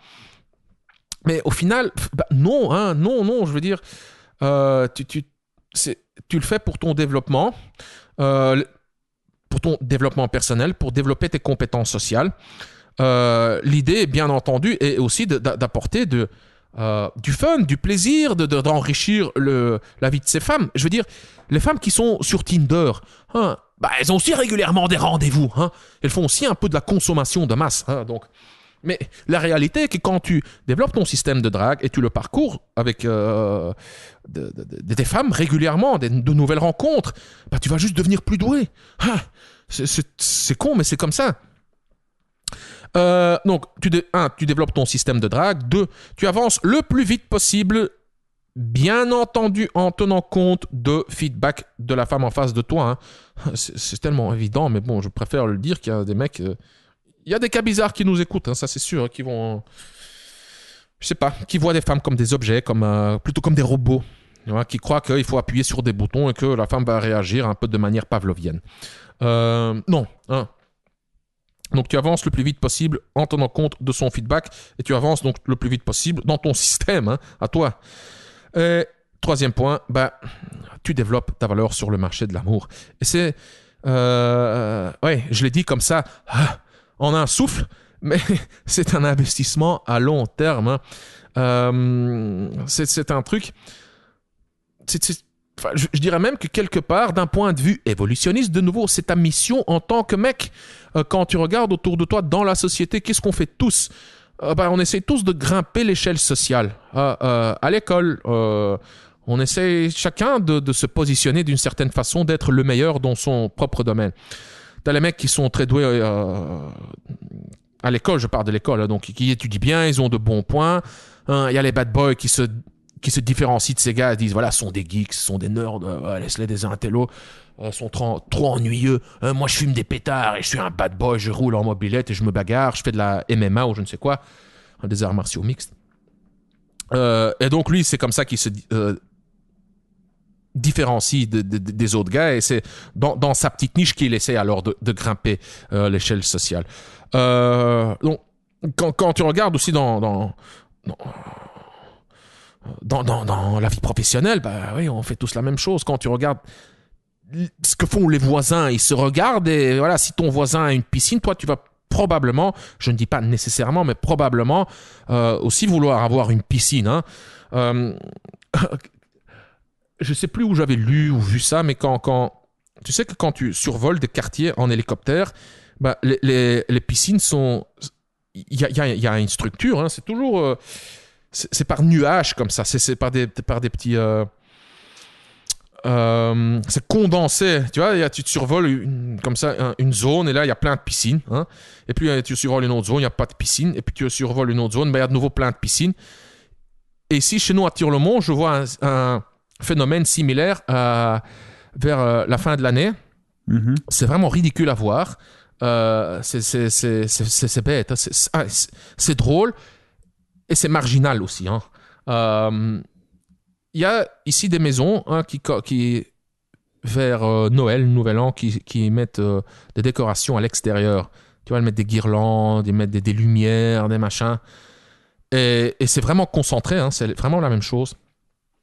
Mais au final, non, hein, non, je veux dire... tu le fais pour ton développement, personnel, pour développer tes compétences sociales. L'idée, bien entendu, est aussi d'apporter du fun, du plaisir, d'enrichir la vie de ces femmes. Je veux dire, les femmes qui sont sur Tinder, hein, elles ont aussi régulièrement des rendez-vous. Hein. Elles font aussi un peu de la consommation de masse. Hein, donc. Mais la réalité est que quand tu développes ton système de drague et tu le parcours avec des femmes régulièrement, de nouvelles rencontres, tu vas juste devenir plus doué. Ah, c'est con, mais c'est comme ça. Donc, tu développes ton système de drague. 2, tu avances le plus vite possible, bien entendu en tenant compte de feedback de la femme en face de toi. Hein. C'est tellement évident, mais bon, je préfère le dire qu'il y a des mecs... Il y a des cas bizarres qui nous écoutent, hein, ça c'est sûr, qui vont... Je sais pas, qui voient des femmes comme des objets, plutôt comme des robots, qui croient qu'il faut appuyer sur des boutons et que la femme va réagir un peu de manière pavlovienne. Non. Hein. Donc tu avances le plus vite possible en tenant compte de son feedback et tu avances donc le plus vite possible dans ton système, hein, à toi. Et 3e point, tu développes ta valeur sur le marché de l'amour. Et c'est... je l'ai dit comme ça... en un souffle, mais c'est un investissement à long terme. Hein. C'est un truc... je dirais même que quelque part, d'un point de vue évolutionniste, de nouveau, c'est ta mission en tant que mec. Quand tu regardes autour de toi dans la société, qu'est-ce qu'on fait tous ? On essaie tous de grimper l'échelle sociale. À l'école, on essaie chacun de se positionner d'une certaine façon, d'être le meilleur dans son propre domaine. T'as les mecs qui sont très doués à l'école, je parle de l'école, hein, donc qui étudient bien, ils ont de bons points. Il y a les bad boys qui se différencient de ces gars, ils disent voilà, sont des geeks, sont des nerds, laisse-les des intellos, sont trop ennuyeux. Moi, je fume des pétards et je suis un bad boy, je roule en mobilette et je me bagarre, je fais de la MMA ou je ne sais quoi, des arts martiaux mixtes. Et donc lui, c'est comme ça qu'il se différencie des autres gars et c'est dans sa petite niche qu'il essaie alors de grimper l'échelle sociale. Donc, quand tu regardes aussi dans la vie professionnelle, oui, on fait tous la même chose. Quand tu regardes ce que font les voisins, ils se regardent et voilà, si ton voisin a une piscine, toi tu vas probablement, je ne dis pas nécessairement, mais probablement aussi vouloir avoir une piscine. Hein. je sais plus où j'avais lu ou vu ça, mais tu sais que quand tu survoles des quartiers en hélicoptère, bah, les piscines sont... Il y a une structure, hein, c'est toujours... c'est par nuages comme ça, c'est par des petits... c'est condensé, tu vois, tu survoles comme ça une zone et là il y a plein de piscines, hein, et puis tu survoles une autre zone, il n'y a pas de piscine, et puis tu survoles une autre zone, il y a de nouveau plein de piscines. Et ici, chez nous à Tir-le-Mont, je vois un phénomène similaire vers la fin de l'année. Mhm. C'est vraiment ridicule à voir. C'est bête, hein. C'est drôle et c'est marginal aussi, hein. Il y a ici des maisons, hein, qui vers Noël, Nouvel An, qui mettent des décorations à l'extérieur. Tu vois, ils mettent des guirlandes, ils mettent des lumières, des machins. Et c'est vraiment concentré, hein, c'est vraiment la même chose,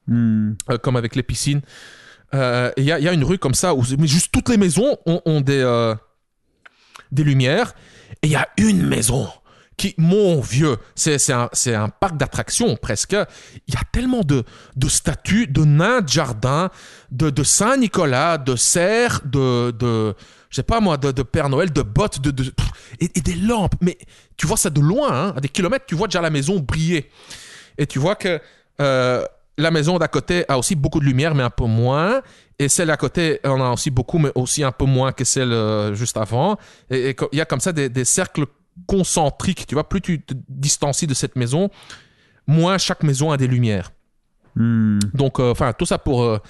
comme avec les piscines. Il y a une rue comme ça où juste toutes les maisons ont des lumières. Et il y a une maison qui, mon vieux, c'est un parc d'attractions presque. Il y a tellement de statues, de nains de jardin, de Saint-Nicolas, de cerfs, je sais pas moi, de Père Noël, de bottes, et des lampes. Mais tu vois ça de loin, hein, à des kilomètres, tu vois déjà la maison briller. Et tu vois que la maison d'à côté a aussi beaucoup de lumière, mais un peu moins. Et celle à côté en a aussi beaucoup, mais aussi un peu moins que celle juste avant. Et il y a comme ça des cercles concentriques. Tu vois, plus tu te distancies de cette maison, moins chaque maison a des lumières. Donc, tout ça pour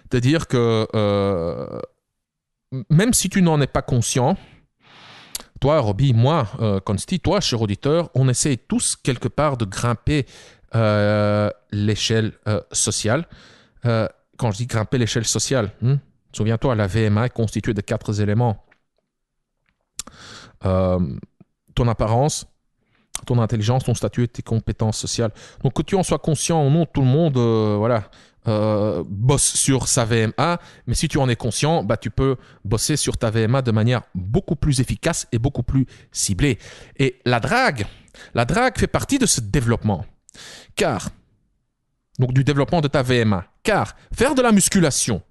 te dire que même si tu n'en es pas conscient, toi, Roby, moi, Consti, toi, cher auditeur, on essaie tous quelque part de grimper l'échelle sociale. Quand je dis grimper l'échelle sociale, souviens-toi, la VMA est constituée de 4 éléments. Ton apparence, ton intelligence, ton statut et tes compétences sociales. Donc que tu en sois conscient ou non, tout le monde bosse sur sa VMA, mais si tu en es conscient, bah, tu peux bosser sur ta VMA de manière beaucoup plus efficace et beaucoup plus ciblée. Et la drague fait partie de ce développement. Donc du développement de ta VMA. Car faire de la musculation,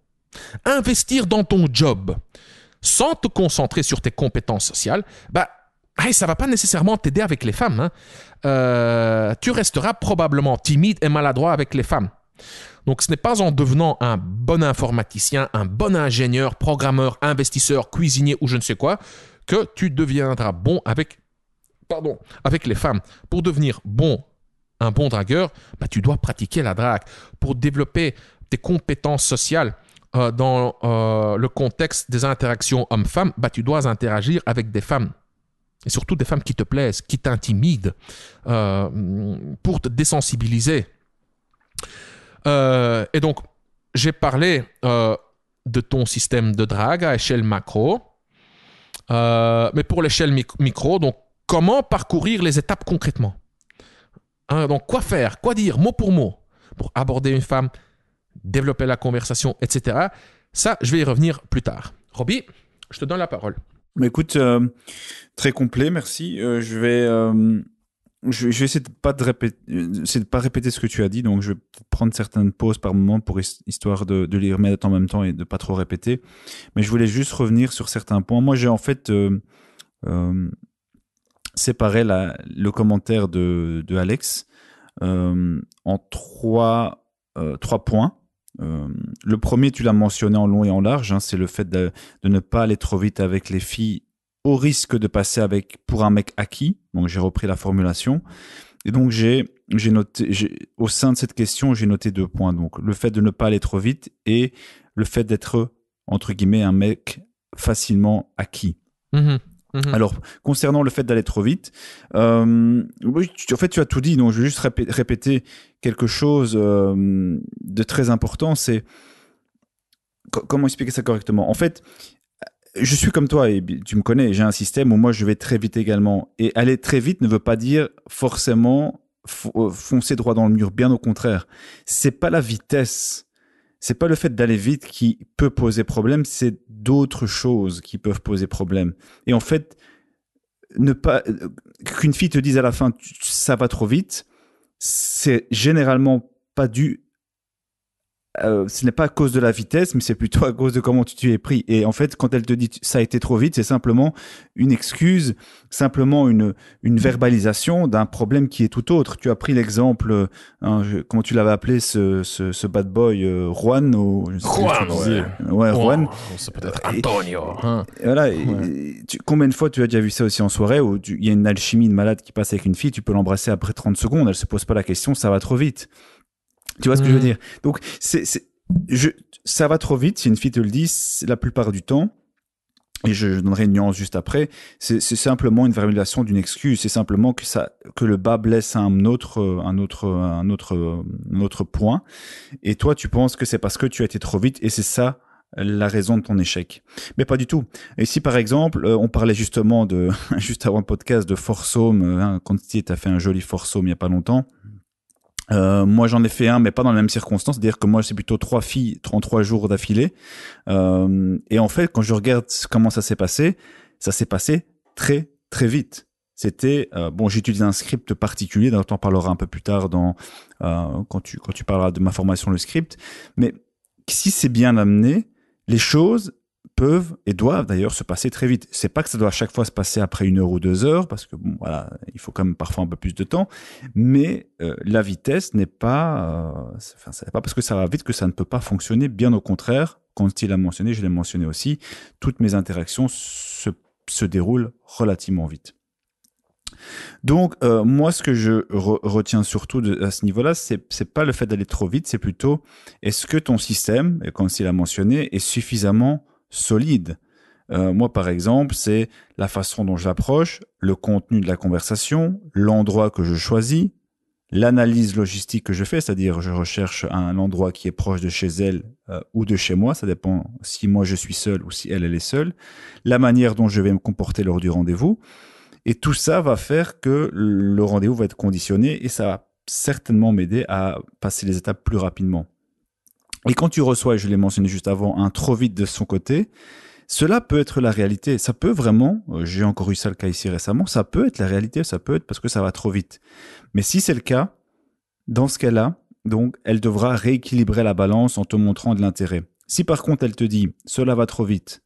investir dans ton job, sans te concentrer sur tes compétences sociales, bah, ça ne va pas nécessairement t'aider avec les femmes, hein. Tu resteras probablement timide et maladroit avec les femmes. Donc ce n'est pas en devenant un bon informaticien, un bon ingénieur, programmeur, investisseur, cuisinier ou je ne sais quoi, que tu deviendras bon avec les femmes. Pour devenir un bon dragueur, bah, tu dois pratiquer la drague. Pour développer tes compétences sociales dans le contexte des interactions hommes-femmes, bah, tu dois interagir avec des femmes. Et surtout des femmes qui te plaisent, qui t'intimident, pour te désensibiliser. Et donc, j'ai parlé de ton système de drague à échelle macro. Mais pour l'échelle micro, donc, comment parcourir les étapes concrètement? Donc, quoi faire, quoi dire, mot pour aborder une femme, développer la conversation, etc. Ça, je vais y revenir plus tard. Roby, je te donne la parole. Mais écoute, très complet, merci. Je vais essayer de pas répéter ce que tu as dit, donc je vais prendre certaines pauses par moment pour histoire de les remettre en même temps et de pas trop répéter. Mais je voulais juste revenir sur certains points. Moi, j'ai en fait séparé le commentaire de Alex en trois points. Le premier, tu l'as mentionné en long et en large, hein, c'est le fait de ne pas aller trop vite avec les filles au risque de passer pour un mec acquis. Donc j'ai repris la formulation. Et donc j'ai noté, au sein de cette question, j'ai noté 2 points. Donc le fait de ne pas aller trop vite et le fait d'être, entre guillemets, un mec facilement acquis. Alors, concernant le fait d'aller trop vite, en fait, tu as tout dit, donc je vais juste répéter quelque chose de très important, c'est comment expliquer ça correctement. En fait, je suis comme toi, et tu me connais, j'ai un système où moi je vais très vite également. Et aller très vite ne veut pas dire forcément foncer droit dans le mur, bien au contraire. C'est pas la vitesse. C'est pas le fait d'aller vite qui peut poser problème, c'est d'autres choses qui peuvent poser problème. Et en fait, qu'une fille te dise à la fin ça va trop vite, c'est généralement pas dû ce n'est pas à cause de la vitesse, mais c'est plutôt à cause de comment tu t'y es pris. Et en fait, quand elle te dit ça a été trop vite, c'est simplement une excuse, simplement une verbalisation d'un problème qui est tout autre. Tu as pris l'exemple, comment tu l'avais appelé, ce bad boy, Juan, ou je sais plus Juan, comment tu disais. ouais. Ouais, Juan. C'est peut-être Antonio. Hein. Voilà. Ouais. Combien de fois tu as déjà vu ça aussi en soirée où il y a une alchimie de malade qui passe avec une fille, tu peux l'embrasser après 30 secondes, elle se pose pas la question, ça va trop vite. Tu vois ce que je veux dire? Donc, ça va trop vite. Si une fille te le dit, la plupart du temps, et je donnerai une nuance juste après, c'est simplement une verbalisation d'une excuse. C'est simplement que le bas blesse à un autre point. Et toi, tu penses que c'est parce que tu as été trop vite, et c'est ça la raison de ton échec. Mais pas du tout. Et si par exemple, on parlait justement juste avant le podcast de Forsome, Consti t'a fait un joli Forsome il y a pas longtemps. Moi, j'en ai fait un, mais pas dans les mêmes circonstances. C'est-à-dire que moi, c'est plutôt 3 filles en 3 jours d'affilée. Et en fait, quand je regarde comment ça s'est passé très, très vite. C'était j'ai utilisé un script particulier, dont on parlera un peu plus tard quand tu parleras de ma formation, le script. Mais si c'est bien amené, les choses peuvent et doivent d'ailleurs se passer très vite. C'est pas que ça doit à chaque fois se passer après 1 heure ou 2 heures, parce que bon, voilà, il faut quand même parfois un peu plus de temps. Mais la vitesse n'est pas, c'est pas parce que ça va vite que ça ne peut pas fonctionner. Bien au contraire, quand il l'a mentionné, je l'ai mentionné aussi, toutes mes interactions se déroulent relativement vite. Donc, moi, ce que je retiens surtout à ce niveau-là, c'est pas le fait d'aller trop vite, c'est plutôt est-ce que ton système, et comme il l'a mentionné, est suffisamment solide. Moi, par exemple, c'est la façon dont je l'approche, le contenu de la conversation, l'endroit que je choisis, l'analyse logistique que je fais, c'est-à-dire je recherche un endroit qui est proche de chez elle ou de chez moi, ça dépend si moi je suis seul ou si elle est seule, la manière dont je vais me comporter lors du rendez-vous. Et tout ça va faire que le rendez-vous va être conditionné et ça va certainement m'aider à passer les étapes plus rapidement. Et quand tu reçois, et je l'ai mentionné juste avant, un trop vite de son côté, cela peut être la réalité. Ça peut vraiment, j'ai encore eu ça le cas ici récemment, ça peut être la réalité, ça peut être parce que ça va trop vite. Mais si c'est le cas, dans ce cas-là, donc, elle devra rééquilibrer la balance en te montrant de l'intérêt. Si par contre elle te dit « cela va trop vite »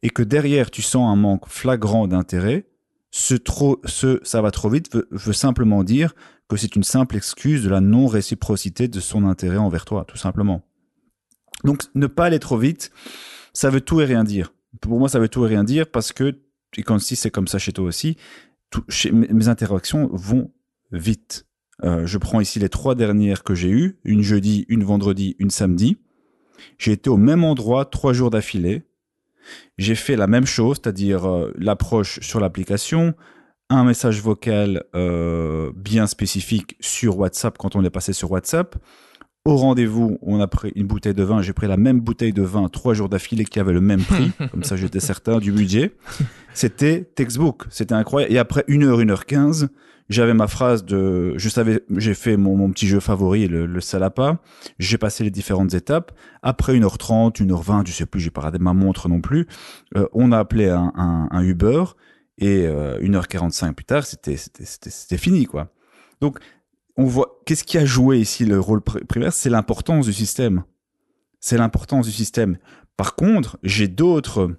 et que derrière tu sens un manque flagrant d'intérêt, ça va trop vite veut simplement dire que c'est une simple excuse de la non-réciprocité de son intérêt envers toi, tout simplement. Donc, ne pas aller trop vite, ça veut tout et rien dire. Pour moi, ça veut tout et rien dire parce que, et quand si c'est comme ça chez toi aussi, mes interactions vont vite. Je prends ici les 3 dernières que j'ai eues, une jeudi, une vendredi, une samedi. J'ai été au même endroit 3 jours d'affilée. J'ai fait la même chose, c'est-à-dire l'approche sur l'application, un message vocal bien spécifique sur WhatsApp quand on est passé sur WhatsApp. Au rendez-vous, on a pris une bouteille de vin. J'ai pris la même bouteille de vin 3 jours d'affilée qui avait le même prix. Comme ça, j'étais certain du budget. C'était textbook. C'était incroyable. Et après 1h, 1h15, j'avais ma phrase je savais, j'ai fait mon petit jeu favori, le salapa. J'ai passé les différentes étapes. Après 1h30, 1h20, je sais plus, j'ai pas regardé ma montre non plus. On a appelé un Uber et 1h45 plus tard, c'était fini, quoi. Donc, on voit, qu'est-ce qui a joué ici le rôle primaire? C'est l'importance du système. C'est l'importance du système. Par contre, j'ai d'autres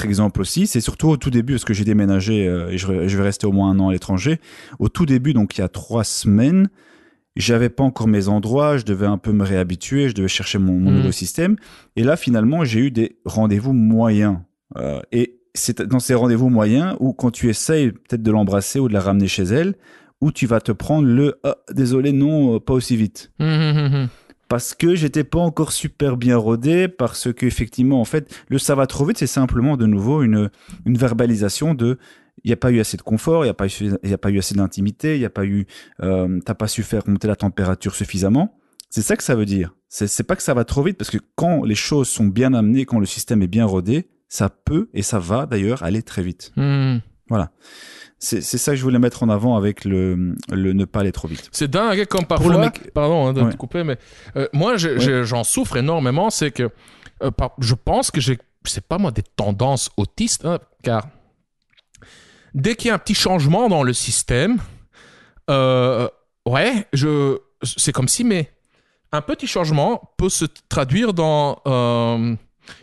exemples aussi. C'est surtout au tout début, parce que j'ai déménagé et je vais rester au moins 1 an à l'étranger. Au tout début, donc il y a 3 semaines, j'avais pas encore mes endroits, je devais un peu me réhabituer, je devais chercher mon nouveau système. Et là, finalement, j'ai eu des rendez-vous moyens. Et c'est dans ces rendez-vous moyens où quand tu essayes peut-être de l'embrasser ou de la ramener chez elle, où tu vas te prendre désolé, non, pas aussi vite. Parce que j'étais pas encore super bien rodé, parce qu'effectivement, en fait, ça va trop vite, c'est simplement de nouveau une verbalisation de il n'y a pas eu assez de confort, il n'y a pas eu assez d'intimité, il n'y a pas eu, t'as pas su faire monter la température suffisamment. C'est ça que ça veut dire. C'est pas que ça va trop vite, parce que quand les choses sont bien amenées, quand le système est bien rodé, ça peut et ça va d'ailleurs aller très vite. Voilà. C'est ça que je voulais mettre en avant avec le ne pas aller trop vite. C'est dingue comme parfois, pardon de te couper, mais moi j'en souffre énormément, c'est que je pense que c'est pas moi des tendances autistes, hein, car dès qu'il y a un petit changement dans le système, c'est comme si un petit changement peut se traduire dans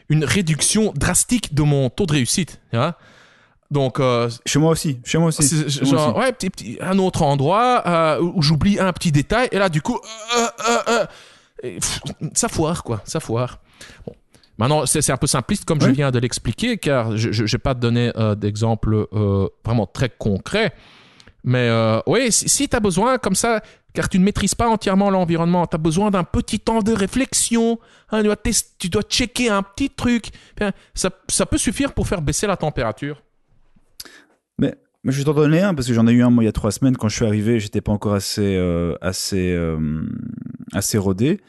une réduction drastique de mon taux de réussite. Tu vois? Donc, chez moi aussi. Ouais, un autre endroit où j'oublie un petit détail et là, du coup, ça foire, quoi. Ça foire. Bon. Maintenant, c'est un peu simpliste comme je viens de l'expliquer, car je ne vais pas te donner d'exemple vraiment très concret. Mais oui, si tu as besoin comme ça, car tu ne maîtrises pas entièrement l'environnement, tu as besoin d'un petit temps de réflexion, hein, tu dois checker un petit truc, bien, ça peut suffire pour faire baisser la température. Mais je vais t'en donner un, parce que j'en ai eu un moi, il y a 3 semaines. Quand je suis arrivé, j'étais pas encore assez rodé.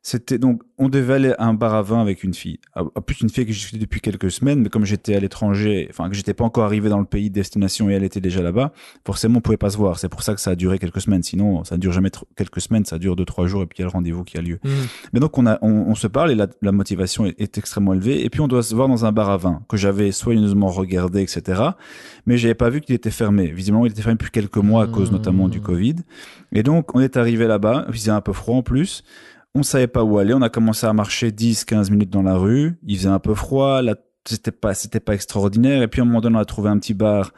C'était donc, on devait aller à un bar à vin avec une fille. En plus, une fille que j'ai suivie depuis quelques semaines, mais comme j'étais à l'étranger, enfin, que j'étais pas encore arrivé dans le pays de destination et elle était déjà là-bas, forcément, on pouvait pas se voir. C'est pour ça que ça a duré quelques semaines. Sinon, ça dure jamais quelques semaines, ça dure 2-3 jours et puis il y a le rendez-vous qui a lieu. Mais donc, on se parle et la motivation est extrêmement élevée. Et puis, on doit se voir dans un bar à vin que j'avais soigneusement regardé, etc. Mais j'avais pas vu qu'il était fermé. Visiblement, il était fermé depuis quelques mois à cause notamment du Covid. Et donc, on est arrivé là-bas. Il faisait un peu froid en plus. On savait pas où aller. On a commencé à marcher 10-15 minutes dans la rue. Il faisait un peu froid. Là, c'était pas extraordinaire. Et puis, à un moment donné, on a trouvé un petit bar,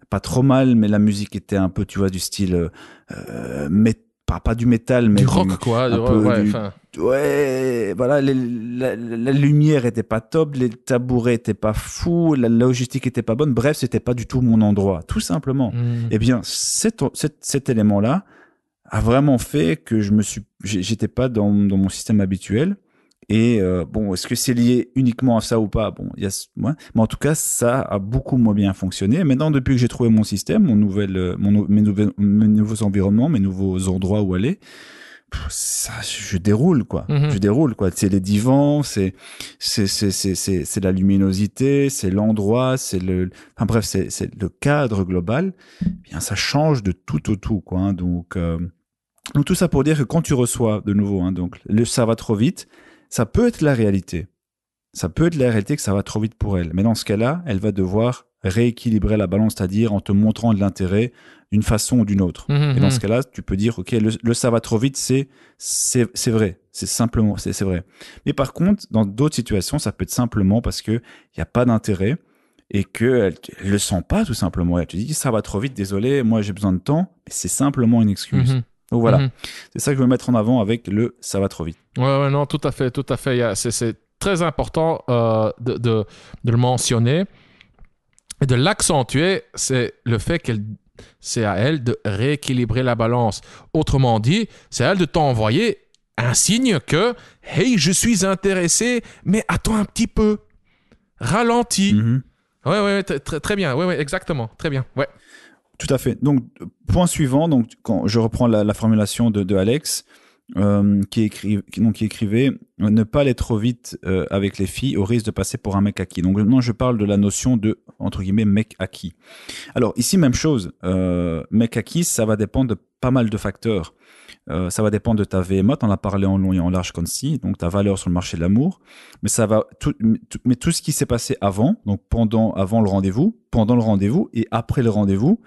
pas trop mal, mais la musique était un peu, tu vois, du style, pas du métal, mais du rock, quoi. Ouais, voilà. La lumière était pas top. Les tabourets étaient pas fous. La logistique était pas bonne. Bref, c'était pas du tout mon endroit. Tout simplement. Eh bien, cet élément-là a vraiment fait que j'étais pas dans mon système habituel. Et bon, est-ce que c'est lié uniquement à ça ou pas? Bon, mais en tout cas, ça a beaucoup moins bien fonctionné. Maintenant, depuis que j'ai trouvé mon système, mes nouveaux environnements, mes nouveaux endroits où aller, ça, je déroule quoi. Je déroule quoi. C'est les divans, c'est la luminosité, c'est l'endroit, enfin bref, c'est le cadre global. Bien, ça change de tout au tout quoi. Hein. Donc tout ça pour dire que quand tu reçois de nouveau, hein, donc ça va trop vite, ça peut être la réalité. Ça peut être la réalité que ça va trop vite pour elle. Mais dans ce cas-là, elle va devoir rééquilibrer la balance, c'est-à-dire en te montrant de l'intérêt d'une façon ou d'une autre. Et dans ce cas-là, tu peux dire, ok, le ça va trop vite, c'est vrai. C'est vrai. Mais par contre, dans d'autres situations, ça peut être simplement parce que il y a pas d'intérêt et qu'elle le sent pas tout simplement. Elle te dit, ça va trop vite, désolé, moi j'ai besoin de temps. Mais c'est simplement une excuse. Donc voilà, c'est ça que je veux mettre en avant avec le ça va trop vite. Ouais, non, tout à fait. C'est très important de le mentionner et de l'accentuer. C'est le fait c'est à elle de rééquilibrer la balance. Autrement dit, c'est à elle de t'envoyer un signe que « Hey, je suis intéressé, mais attends un petit peu. Ralentis. » Ouais, très bien. Ouais, exactement. Très bien. Ouais. Tout à fait. Donc, point suivant, donc, quand je reprends la formulation de Alex, qui écrivait ne pas aller trop vite avec les filles au risque de passer pour un mec acquis. Donc maintenant je parle de la notion de entre guillemets mec acquis. Alors ici même chose, mec acquis, ça va dépendre de pas mal de facteurs. Ça va dépendre de ta VMA, t'en as parlé en long et en large comme si, donc ta valeur sur le marché de l'amour, mais ça va mais tout ce qui s'est passé avant, donc avant le rendez-vous, pendant le rendez-vous et après le rendez-vous.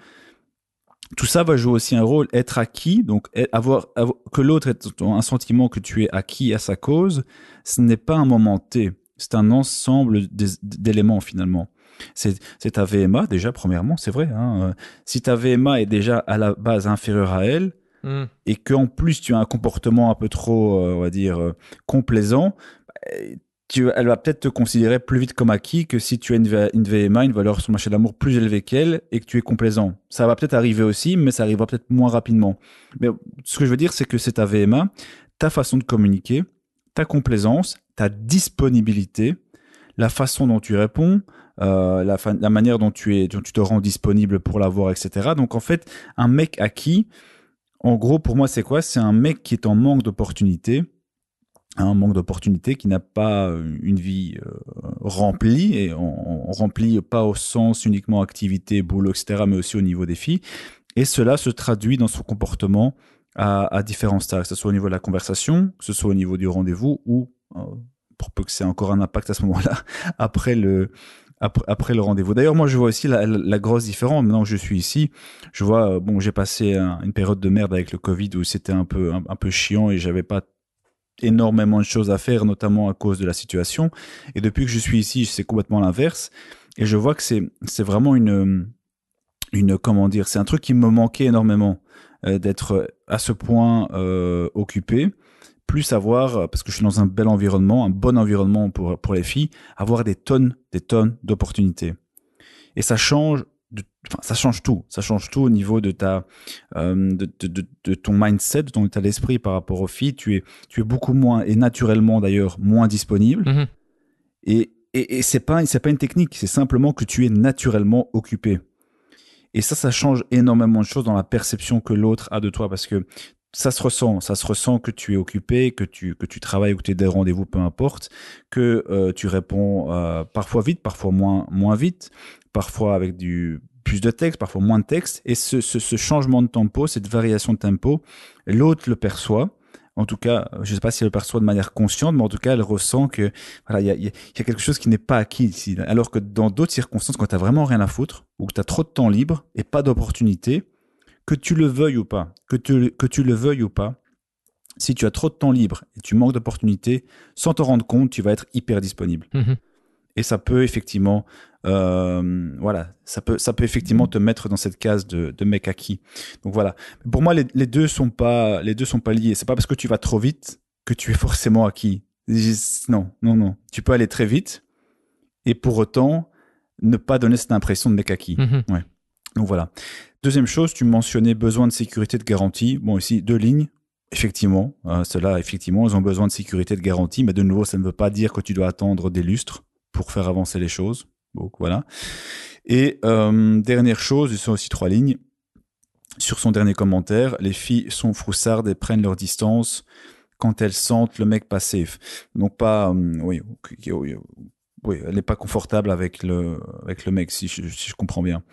Tout ça va jouer aussi un rôle, être acquis, donc avoir que l'autre ait un sentiment que tu es acquis à sa cause, ce n'est pas un moment T, c'est un ensemble d'éléments finalement. C'est ta VMA déjà, premièrement, c'est vrai. Hein, si ta VMA est déjà à la base inférieure à elle, et qu'en plus tu as un comportement un peu trop, on va dire, complaisant, elle va peut-être te considérer plus vite comme acquis que si tu as une VMA, une valeur sur le marché de l'amour plus élevée qu'elle et que tu es complaisant. Ça va peut-être arriver aussi, mais ça arrivera peut-être moins rapidement. Mais ce que je veux dire, c'est que c'est ta VMA, ta façon de communiquer, ta complaisance, ta disponibilité, la façon dont tu réponds, la manière dont tu te rends disponible pour l'avoir, etc. Donc en fait, un mec acquis, en gros, pour moi, c'est quoi? C'est un mec qui est en manque d'opportunités, un manque d'opportunités, qui n'a pas une vie remplie, et on remplit pas au sens uniquement activité, boulot, etc., mais aussi au niveau des filles. Et cela se traduit dans son comportement à différents stades, que ce soit au niveau de la conversation, que ce soit au niveau du rendez-vous, ou pour peu que c'est encore un impact à ce moment-là, après le rendez-vous. D'ailleurs, moi, je vois aussi la grosse différence. Maintenant que je suis ici, je vois, j'ai passé une période de merde avec le Covid où c'était un peu chiant et j'avais pas énormément de choses à faire, notamment à cause de la situation. Et depuis que je suis ici, c'est complètement l'inverse. Et je vois que c'est vraiment comment dire, c'est un truc qui me manquait énormément, d'être à ce point occupé. Plus avoir, parce que je suis dans un bel environnement, un bon environnement pour les filles, avoir des tonnes d'opportunités. Et ça change, ça change tout. Ça change tout au niveau de de ton mindset, de ton état d'esprit par rapport aux filles. Tu es beaucoup moins, et naturellement d'ailleurs, moins disponible. Mhm. Et c'est pas une technique, c'est simplement que tu es naturellement occupé. Et ça change énormément de choses dans la perception que l'autre a de toi, parce que ça se ressent que tu es occupé, que tu travailles ou que tu es des rendez-vous, peu importe, que tu réponds parfois vite, parfois moins vite, parfois avec plus de texte, parfois moins de texte. Et ce changement de tempo, cette variation de tempo, l'autre le perçoit. En tout cas, je ne sais pas si elle le perçoit de manière consciente, mais en tout cas, elle ressent que voilà, il y a quelque chose qui n'est pas acquis ici. Alors que dans d'autres circonstances, quand tu n'as vraiment rien à foutre, ou que tu as trop de temps libre et pas d'opportunité, que tu le veuilles ou pas, que tu le veuilles ou pas, si tu as trop de temps libre et tu manques d'opportunités, sans te rendre compte, tu vas être hyper disponible. Mhm. Et ça peut effectivement, ça peut effectivement te mettre dans cette case de mec acquis. Donc voilà. Pour moi, les deux sont pas liés. C'est pas parce que tu vas trop vite que tu es forcément acquis. Non. Tu peux aller très vite et pour autant ne pas donner cette impression de mec acquis. Mhm. Ouais. Donc voilà. Deuxième chose, tu mentionnais besoin de sécurité, de garantie. Bon, ici, 2 lignes. Effectivement, ceux-là, effectivement, ils ont besoin de sécurité, de garantie, mais de nouveau, ça ne veut pas dire que tu dois attendre des lustres pour faire avancer les choses. Donc voilà. Et dernière chose, ils sont aussi 3 lignes. Sur son dernier commentaire, les filles sont froussardes et prennent leur distance quand elles sentent le mec pas safe. Donc pas, oui, elle n'est pas confortable avec le mec, si je comprends bien.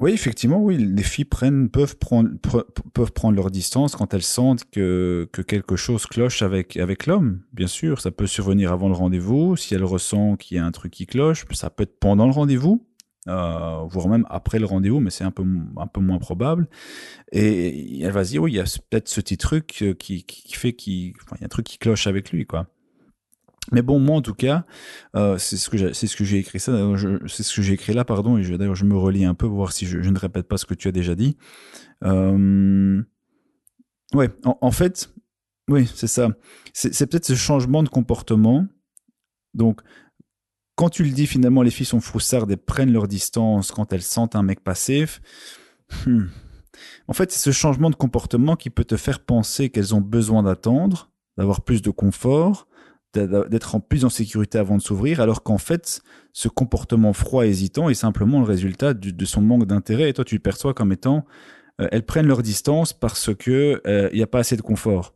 Oui, effectivement, oui, les filles peuvent prendre leur distance quand elles sentent que quelque chose cloche avec l'homme. Bien sûr, ça peut survenir avant le rendez-vous. Si elle ressent qu'il y a un truc qui cloche, ça peut être pendant le rendez-vous, voire même après le rendez-vous, mais c'est un peu moins probable. Et elle va se dire, oui, il y a peut-être ce petit truc qui fait il y a un truc qui cloche avec lui, quoi. Mais bon, moi en tout cas, c'est ce que j'ai écrit c'est ce que j'ai écrit là, pardon. Et d'ailleurs, je me relis un peu pour voir si je ne répète pas ce que tu as déjà dit. Ouais, en fait, oui, c'est ça. C'est peut-être ce changement de comportement. Donc, quand tu le dis, finalement, les filles sont froussardes et prennent leur distance quand elles sentent un mec passif. En fait, c'est ce changement de comportement qui peut te faire penser qu'elles ont besoin d'attendre, d'avoir plus de confort, d'être plus en sécurité avant de s'ouvrir, alors qu'en fait, ce comportement froid et hésitant est simplement le résultat de son manque d'intérêt. Et toi, tu le perçois comme étant, elles prennent leur distance parce que il n'y a pas assez de confort.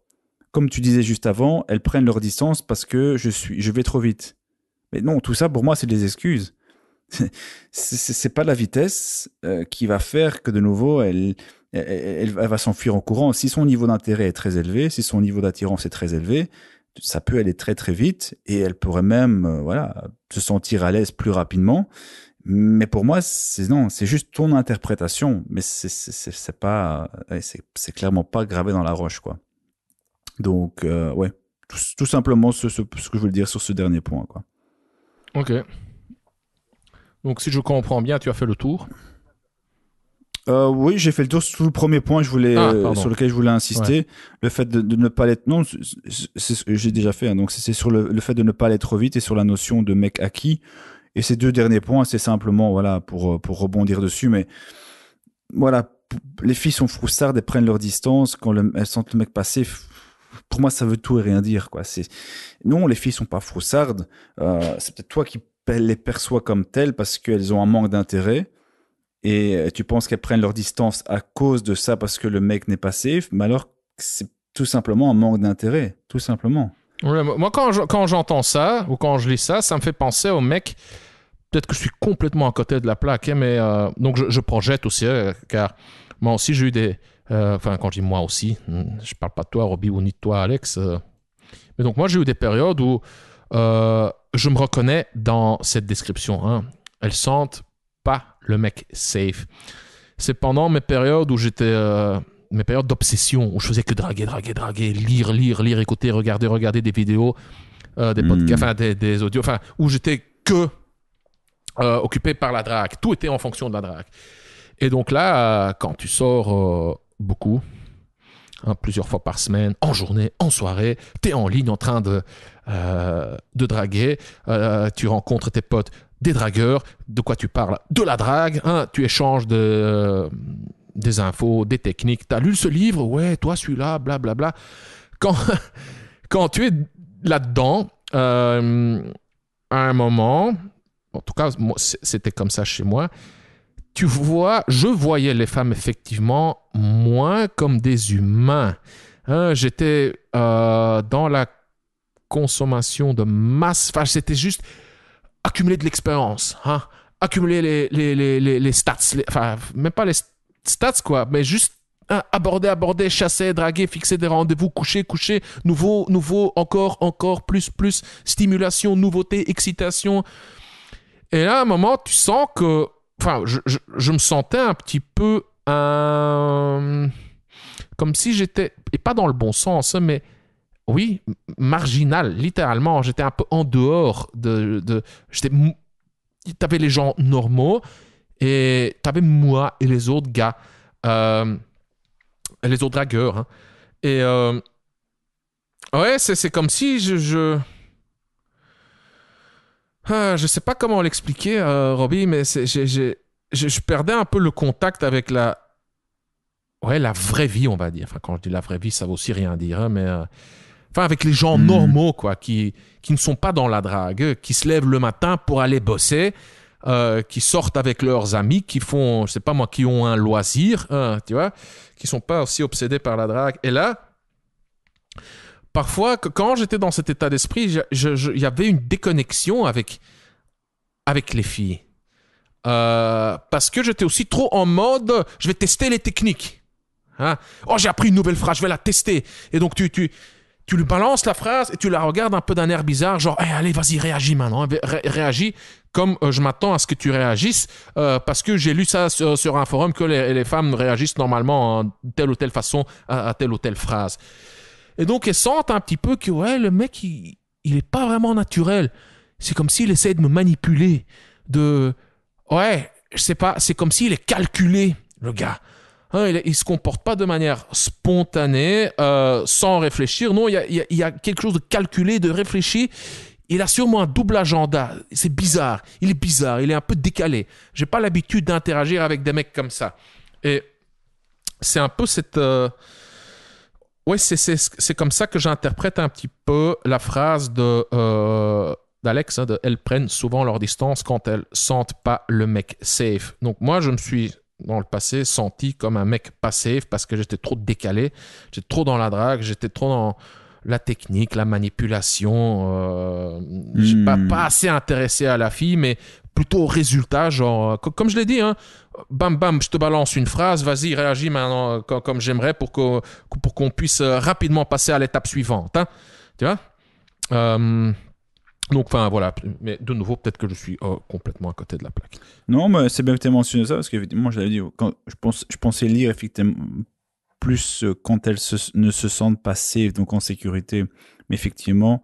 Comme tu disais juste avant, elles prennent leur distance parce que je vais trop vite. Mais non, tout ça, pour moi, c'est des excuses. C'est pas la vitesse qui va faire que de nouveau, elle va s'enfuir en courant. Si son niveau d'intérêt est très élevé, si son niveau d'attirance est très élevé, ça peut aller très très vite et elle pourrait même se sentir à l'aise plus rapidement. Mais pour moi, c'est juste ton interprétation, mais c'est pas, c'est clairement pas gravé dans la roche, quoi. Donc ouais, tout simplement ce que je veux dire sur ce dernier point, quoi. Ok. Donc si je comprends bien, tu as fait le tour. Oui, j'ai fait le tour sur le premier point sur lequel je voulais insister. Ouais. Le fait de ne pas aller... Non, c'est ce que j'ai déjà fait. Hein, donc, c'est sur le fait de ne pas aller trop vite et sur la notion de mec acquis. Et ces 2 derniers points, c'est simplement voilà, pour rebondir dessus. Mais voilà, les filles sont froussardes et prennent leur distance quand elles sentent le mec passer. Pour moi, ça veut tout et rien dire, quoi. Non, les filles sont pas froussardes. C'est peut-être toi qui les perçois comme telles parce qu'elles ont un manque d'intérêt. Et tu penses qu'elles prennent leur distance à cause de ça parce que le mec n'est pas safe, mais alors c'est tout simplement un manque d'intérêt, tout simplement. Ouais, moi, quand j'entends ça, ou quand je lis ça, ça me fait penser au mec, peut-être que je suis complètement à côté de la plaque, hein, mais donc je projette aussi, car moi aussi j'ai eu des... Enfin, quand je dis moi aussi, je parle pas de toi, Robbie, ou ni de toi, Alex. Mais donc moi j'ai eu des périodes où je me reconnais dans cette description. Hein. Elles sentent pas le mec safe. C'est pendant mes périodes où j'étais mes périodes d'obsession où je faisais que draguer, lire, écouter, regarder des vidéos, des podcasts, enfin des audios, enfin où j'étais que occupé par la drague. Tout était en fonction de la drague. Et donc là, quand tu sors beaucoup, plusieurs fois par semaine, en journée, en soirée, tu es en ligne en train de draguer, tu rencontres tes potes, des dragueurs, de quoi tu parles? De la drague, tu échanges des infos, des techniques. Tu as lu ce livre? Ouais, toi celui-là, blablabla. Quand tu es là-dedans, à un moment, en tout cas, moi, c'était comme ça chez moi, je voyais les femmes effectivement moins comme des humains. J'étais dans la consommation de masse. Enfin, c'était juste accumuler de l'expérience, accumuler les stats, enfin, même pas les stats, quoi, mais juste aborder, chasser, draguer, fixer des rendez-vous, coucher, nouveau, encore, plus, stimulation, nouveauté, excitation. Et là, à un moment, tu sens que... Enfin, je me sentais un petit peu... comme si j'étais... Et pas dans le bon sens, mais... Oui, marginal, littéralement. J'étais un peu en dehors t'avais les gens normaux et t'avais moi et les autres gars, les autres dragueurs. Et ouais, c'est comme si je sais pas comment l'expliquer, Robbie, mais je perdais un peu le contact avec la vraie vie, on va dire. Enfin, quand je dis la vraie vie, ça veut aussi rien dire, mais... Enfin, avec les gens normaux, quoi, qui ne sont pas dans la drague, qui se lèvent le matin pour aller bosser, qui sortent avec leurs amis, qui font, je sais pas moi, qui ont un loisir, tu vois, qui sont pas aussi obsédés par la drague. Et là, parfois, quand j'étais dans cet état d'esprit, il y avait une déconnexion avec les filles. Parce que j'étais aussi trop en mode, je vais tester les techniques. Oh, j'ai appris une nouvelle phrase, je vais la tester. Et donc, tu lui balances la phrase et tu la regardes un peu d'un air bizarre, genre hey, allez, vas-y, réagis maintenant. Réagis comme je m'attends à ce que tu réagisses, parce que j'ai lu ça sur un forum que les femmes réagissent normalement de telle ou telle façon à telle ou telle phrase. Et donc, elles sentent un petit peu que ouais, le mec, il est pas vraiment naturel. C'est comme s'il essaie de me manipuler. Ouais, je sais pas, c'est comme s'il est calculé, le gars. Il se comporte pas de manière spontanée, sans réfléchir. Non, il y a quelque chose de calculé, de réfléchi. Il a sûrement un double agenda. C'est bizarre. Il est un peu décalé. J'ai pas l'habitude d'interagir avec des mecs comme ça. Et c'est un peu cette... Ouais, c'est comme ça que j'interprète un petit peu la phrase d'Alex, elles prennent souvent leur distance quand elles sentent pas le mec safe. Donc moi, je me suis... dans le passé, senti comme un mec pas safe parce que j'étais trop décalé, j'étais trop dans la drague, j'étais trop dans la technique, la manipulation. J'ai pas assez intéressé à la fille, mais plutôt au résultat, genre, comme je l'ai dit, bam bam, je te balance une phrase, vas-y, réagis maintenant comme j'aimerais pour qu'on puisse rapidement passer à l'étape suivante. Tu vois? Donc, enfin, voilà. Mais de nouveau, peut-être que je suis complètement à côté de la plaque. Non, mais c'est bien que tu aies mentionné ça, parce qu'effectivement, je l'avais dit, quand je pensais lire effectivement plus quand elles ne se sentent pas safe, donc en sécurité. Mais effectivement,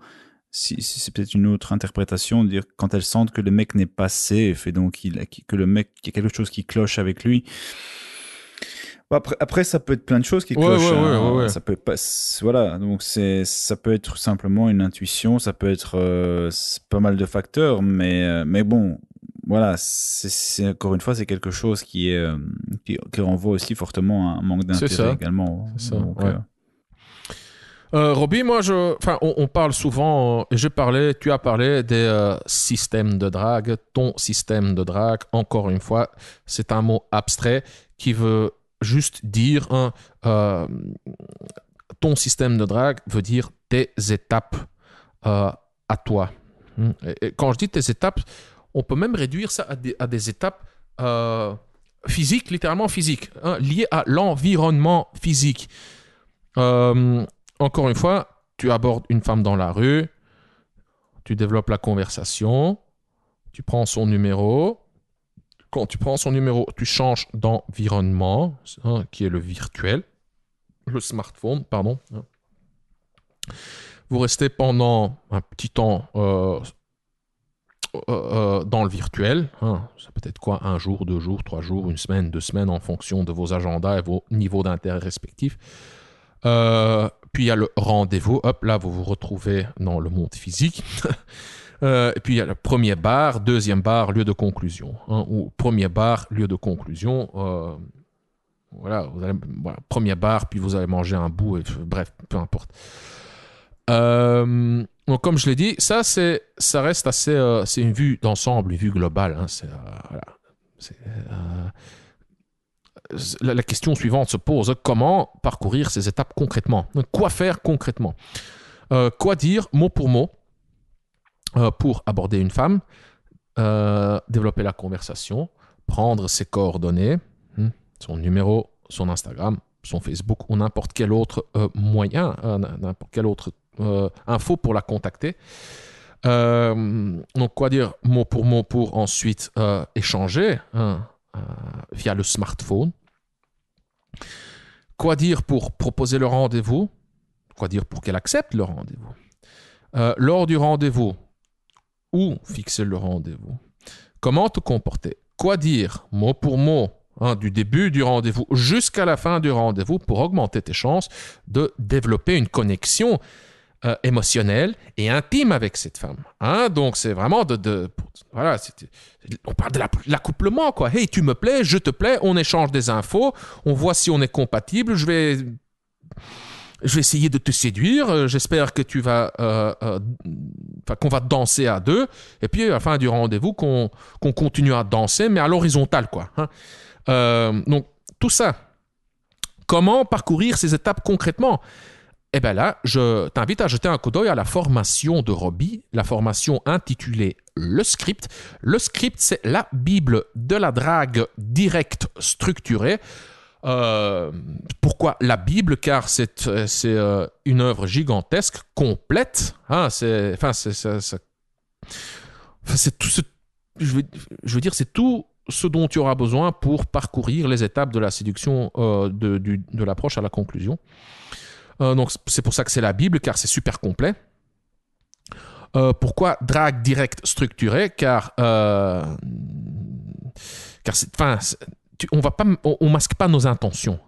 si c'est peut-être une autre interprétation, de dire quand elles sentent que le mec n'est pas safe, et donc que le mec, qu'il y a quelque chose qui cloche avec lui. Après, ça peut être plein de choses qui clochent. Ouais. Ça peut pas, voilà. Donc ça peut être simplement une intuition, ça peut être pas mal de facteurs, mais bon, voilà. C'est encore une fois, c'est quelque chose qui renvoie aussi fortement à un manque d'intérêt également. C'est ça. Donc, ouais. Robbie, moi, on parle souvent, et tu as parlé des systèmes de drague. Ton système de drague, encore une fois, c'est un mot abstrait qui veut juste dire ton système de drague veut dire tes étapes à toi. Et quand je dis tes étapes, on peut même réduire ça à des étapes physiques, littéralement physiques, liées à l'environnement physique. Encore une fois, tu abordes une femme dans la rue, tu développes la conversation, tu prends son numéro. Quand tu prends son numéro, tu changes d'environnement, qui est le virtuel. le smartphone, pardon. Vous restez pendant un petit temps dans le virtuel. Ça peut être quoi? 1 jour, 2 jours, 3 jours, 1 semaine, 2 semaines, en fonction de vos agendas et vos niveaux d'intérêt respectifs. Puis il y a le rendez-vous. Hop, là, vous vous retrouvez dans le monde physique. Et puis il y a le premier bar, deuxième bar, lieu de conclusion. Ou premier bar, lieu de conclusion. Voilà, premier bar, puis vous allez manger un bout. Bref, peu importe. Donc, comme je l'ai dit, ça reste assez. C'est une vue d'ensemble, une vue globale. La question suivante se pose: comment parcourir ces étapes concrètement? Quoi faire concrètement? Quoi dire mot pour mot pour aborder une femme, développer la conversation, prendre ses coordonnées, son numéro, son Instagram, son Facebook ou n'importe quel autre moyen, n'importe quel autre info pour la contacter. Donc, quoi dire mot pour ensuite échanger via le smartphone. Quoi dire pour proposer le rendez-vous? Quoi dire pour qu'elle accepte le rendez-vous? Lors du rendez-vous, où fixer le rendez-vous? Comment te comporter? Quoi dire mot pour mot du début du rendez-vous jusqu'à la fin du rendez-vous pour augmenter tes chances de développer une connexion émotionnelle et intime avec cette femme. Donc, c'est vraiment voilà, on parle de l'accouplement, quoi. Hey, tu me plais, je te plais, on échange des infos, on voit si on est compatible, je vais essayer de te séduire, j'espère que qu'on va danser à 2, et puis à la fin du rendez-vous, qu'on continue à danser, mais à l'horizontale, quoi. Donc, tout ça. Comment parcourir ces étapes concrètement? Eh bien là, je t'invite à jeter un coup d'œil à la formation de Robbie, la formation intitulée Le Script. Le Script, c'est la Bible de la drague directe structurée. Pourquoi la Bible? Car c'est une œuvre gigantesque, complète. C'est tout ce, je veux dire, c'est tout ce dont tu auras besoin pour parcourir les étapes de la séduction, de l'approche à la conclusion. Donc, c'est pour ça que c'est la Bible, car c'est super complet. Pourquoi drague directe structurée? Car on masque pas nos intentions.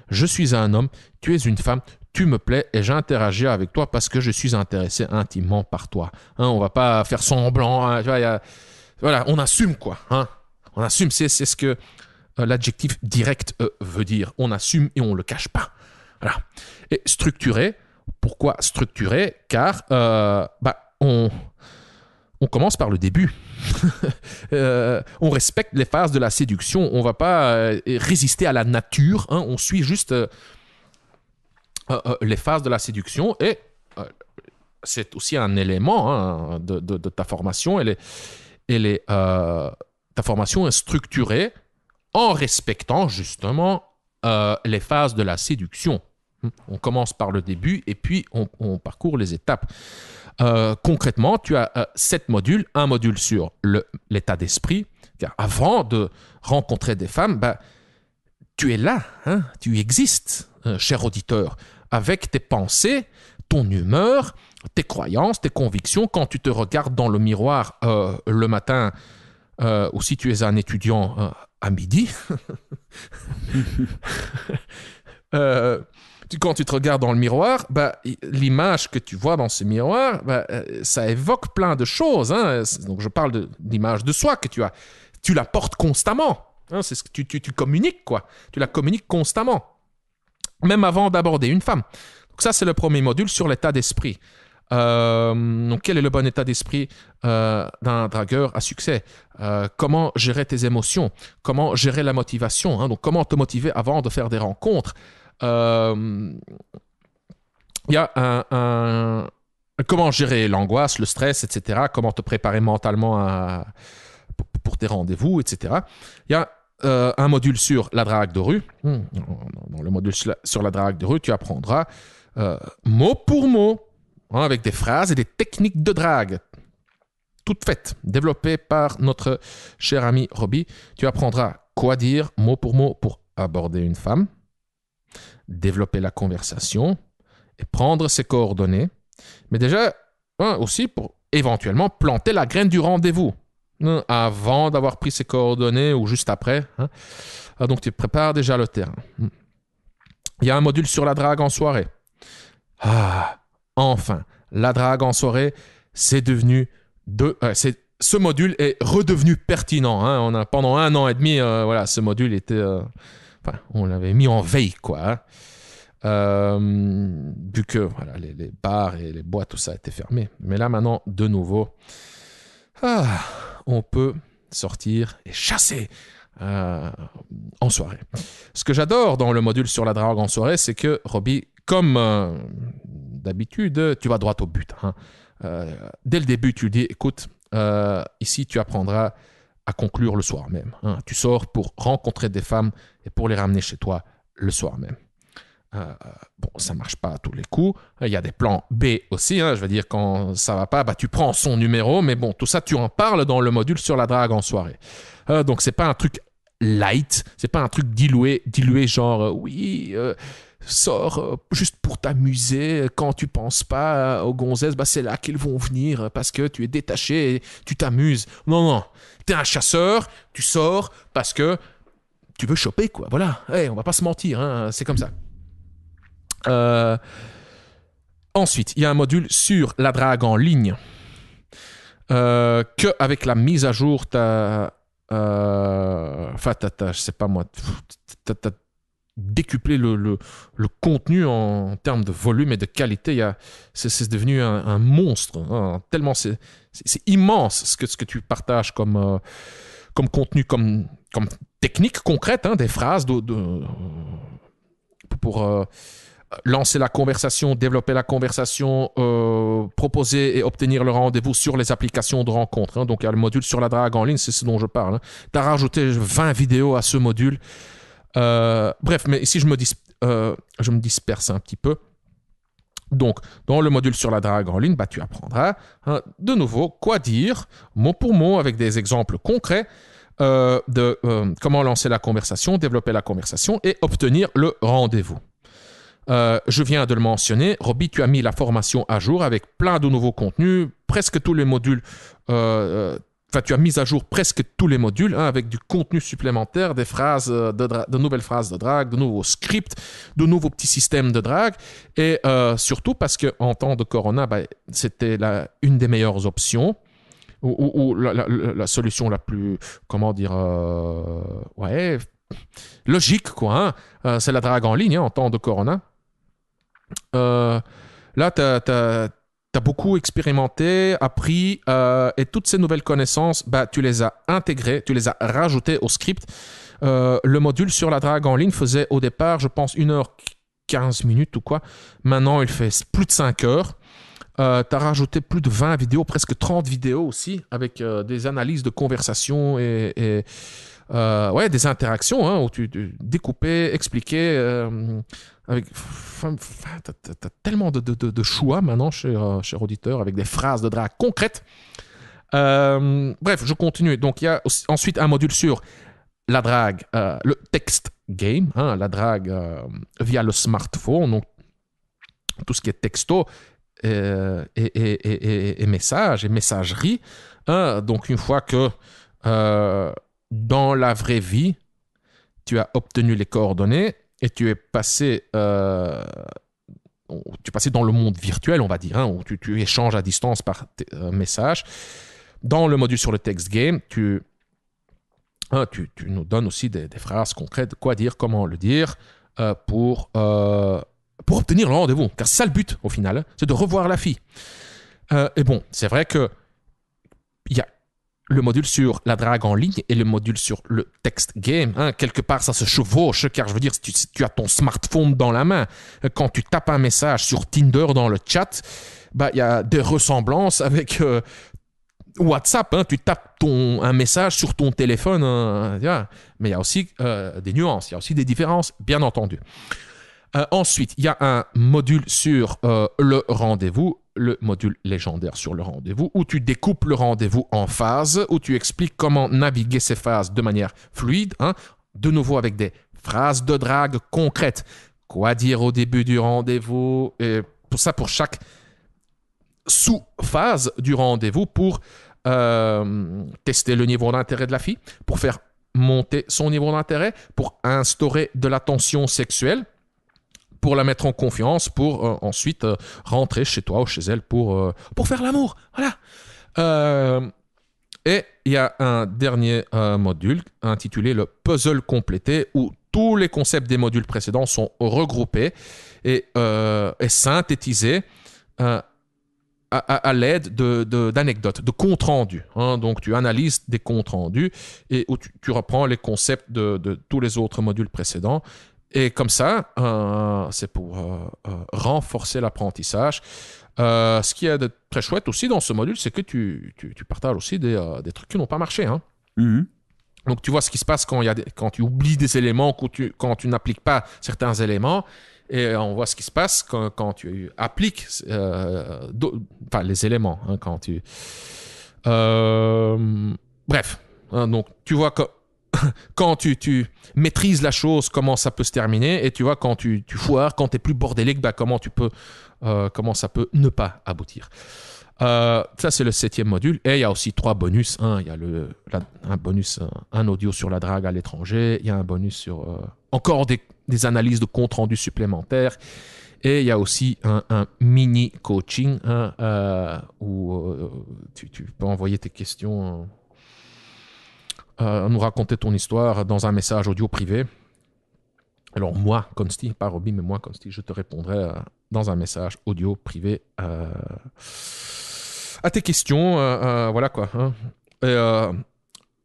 Je suis un homme, tu es une femme, tu me plais et j'interagis avec toi parce que je suis intéressé intimement par toi. On va pas faire semblant. Voilà, on assume, quoi. On assume, c'est ce que l'adjectif direct veut dire. On assume et on le cache pas. Voilà. Et structuré, pourquoi structuré? Car on commence par le début. On respecte les phases de la séduction. On ne va pas résister à la nature. On suit juste les phases de la séduction. Et c'est aussi un élément de ta formation. Ta formation est structurée en respectant justement les phases de la séduction. On commence par le début et puis on parcourt les étapes. Concrètement, tu as 7 modules. Un module sur l'état d'esprit. Car avant de rencontrer des femmes, tu es là, tu existes, cher auditeur, avec tes pensées, ton humeur, tes croyances, tes convictions. Quand tu te regardes dans le miroir le matin, ou si tu es un étudiant à midi, quand tu te regardes dans le miroir, l'image que tu vois dans ce miroir, ça évoque plein de choses. Donc, je parle de l'image de soi que tu as. Tu la portes constamment. C'est ce que tu communiques, quoi. Tu la communiques constamment, même avant d'aborder une femme. Donc, ça, c'est le premier module sur l'état d'esprit. Donc, quel est le bon état d'esprit d'un dragueur à succès? Comment gérer tes émotions? Comment gérer la motivation? Donc, comment te motiver avant de faire des rencontres? Il y a comment gérer l'angoisse, le stress, etc. Comment te préparer mentalement pour tes rendez-vous, etc. Il y a un module sur la drague de rue. Dans le module sur la drague de rue, tu apprendras mot pour mot, avec des phrases et des techniques de drague toutes faites, développées par notre cher ami Robbie. Tu apprendras quoi dire mot pour aborder une femme, développer la conversation et prendre ses coordonnées. Mais déjà, aussi pour éventuellement planter la graine du rendez-vous avant d'avoir pris ses coordonnées ou juste après. Donc, tu prépares déjà le terrain. Il y a un module sur la drague en soirée. Enfin, la drague en soirée, c'est devenu... ce module est redevenu pertinent. Pendant 1 an et demi, ce module était... on l'avait mis en veille, quoi. Vu que les bars et les boîtes, tout ça était fermé. Mais là, maintenant, de nouveau, on peut sortir et chasser en soirée. Ce que j'adore dans le module sur la drague en soirée, c'est que, Robbie, comme d'habitude, tu vas droit au but. Dès le début, tu dis, écoute, ici, tu apprendras à conclure le soir même. Tu sors pour rencontrer des femmes et pour les ramener chez toi le soir même. Ça marche pas à tous les coups. Il y a des plans B aussi. Je veux dire, quand ça va pas, tu prends son numéro. Mais bon, tout ça, tu en parles dans le module sur la drague en soirée. Donc, c'est pas un truc light. C'est pas un truc dilué genre, sors juste pour t'amuser. Quand tu penses pas aux gonzesses, c'est là qu'ils vont venir parce que tu es détaché et tu t'amuses. Non. T'es un chasseur, tu sors parce que tu veux choper, quoi. Voilà. On va pas se mentir, c'est comme ça. Ensuite, il y a un module sur la drague en ligne qu'avec la mise à jour, je sais pas moi, t'as décuplé le contenu en termes de volume et de qualité. C'est devenu un monstre. Tellement c'est immense ce que tu partages comme contenu, comme technique concrète, des phrases pour lancer la conversation, développer la conversation, proposer et obtenir le rendez-vous sur les applications de rencontre. Donc, il y a le module sur la drague en ligne, c'est ce dont je parle. Tu as rajouté 20 vidéos à ce module. Bref, mais ici, je me disperse un petit peu. Donc, dans le module sur la drague en ligne, tu apprendras de nouveau quoi dire, mot pour mot, avec des exemples concrets de comment lancer la conversation, développer la conversation et obtenir le rendez-vous. Je viens de le mentionner, Robbie, tu as mis la formation à jour avec plein de nouveaux contenus, presque tous les modules, tu as mis à jour presque tous les modules avec du contenu supplémentaire, des phrases de nouvelles phrases de drague, de nouveaux scripts, de nouveaux petits systèmes de drague, et surtout parce qu'en temps de Corona, c'était une des meilleures options, ou la solution la plus, logique, quoi. C'est la drague en ligne en temps de Corona. Là, tu as beaucoup expérimenté, appris, et toutes ces nouvelles connaissances, tu les as intégrées, tu les as rajoutées au script. Le module sur la drague en ligne faisait au départ, je pense, 1h15 ou quoi. Maintenant, il fait plus de 5 heures. Tu as rajouté plus de 20 vidéos, presque 30 vidéos aussi, avec des analyses de conversation et des interactions où tu découpais, expliquais. T'as tellement de choix maintenant, cher auditeur, avec des phrases de drague concrètes. Bref, je continue. Donc, il y a ensuite un module sur la drague, le text game, la drague via le smartphone, donc tout ce qui est texto et messages et messagerie. Donc, une fois que dans la vraie vie, tu as obtenu les coordonnées et tu es passé dans le monde virtuel, on va dire, où tu échanges à distance par message. Dans le module sur le text game, tu nous donnes aussi des phrases concrètes, quoi dire, comment le dire, pour obtenir le rendez-vous. Car c'est ça le but, au final, c'est de revoir la fille. Et bon, c'est vrai que il y a le module sur la drague en ligne et le module sur le text game. Quelque part, ça se chevauche, car je veux dire, si tu as ton smartphone dans la main, quand tu tapes un message sur Tinder dans le chat, il y a des ressemblances avec WhatsApp. Tu tapes un message sur ton téléphone, mais il y a aussi des nuances, il y a aussi des différences, bien entendu. Ensuite, il y a un module sur le rendez-vous, le module légendaire sur le rendez-vous, où tu découpes le rendez-vous en phases, où tu expliques comment naviguer ces phases de manière fluide, de nouveau avec des phrases de drague concrètes. quoi dire au début du rendez-vous, et pour ça, pour chaque sous-phase du rendez-vous, pour tester le niveau d'intérêt de la fille, pour faire monter son niveau d'intérêt, pour instaurer de la tension sexuelle, pour la mettre en confiance, pour ensuite rentrer chez toi ou chez elle pour faire l'amour. Voilà. Et il y a un dernier module intitulé le puzzle complété, où tous les concepts des modules précédents sont regroupés et synthétisés à l'aide d'anecdotes, de comptes rendus. Donc, tu analyses des comptes rendus et où tu reprends les concepts de tous les autres modules précédents. Et comme ça, c'est pour renforcer l'apprentissage. Ce qui est de très chouette aussi dans ce module, c'est que tu partages aussi des trucs qui n'ont pas marché. Mm-hmm. Donc, tu vois ce qui se passe quand tu oublies des éléments, quand tu n'appliques pas certains éléments. Et on voit ce qui se passe quand tu appliques les éléments. Bref. Donc, tu vois que quand tu maîtrises la chose, comment ça peut se terminer. Et tu vois quand tu foires, quand tu es plus bordélique, comment ça peut ne pas aboutir. Ça, c'est le 7e module. Et il y a aussi 3 bonus. Il y a un bonus, un audio sur la drague à l'étranger. Il y a un bonus sur encore des analyses de compte rendu supplémentaires. Et il y a aussi un mini coaching où tu peux envoyer tes questions, nous raconter ton histoire dans un message audio privé. Alors moi, Consti, pas Roby, mais moi, Consti, je te répondrai dans un message audio privé à tes questions. Voilà quoi. Et,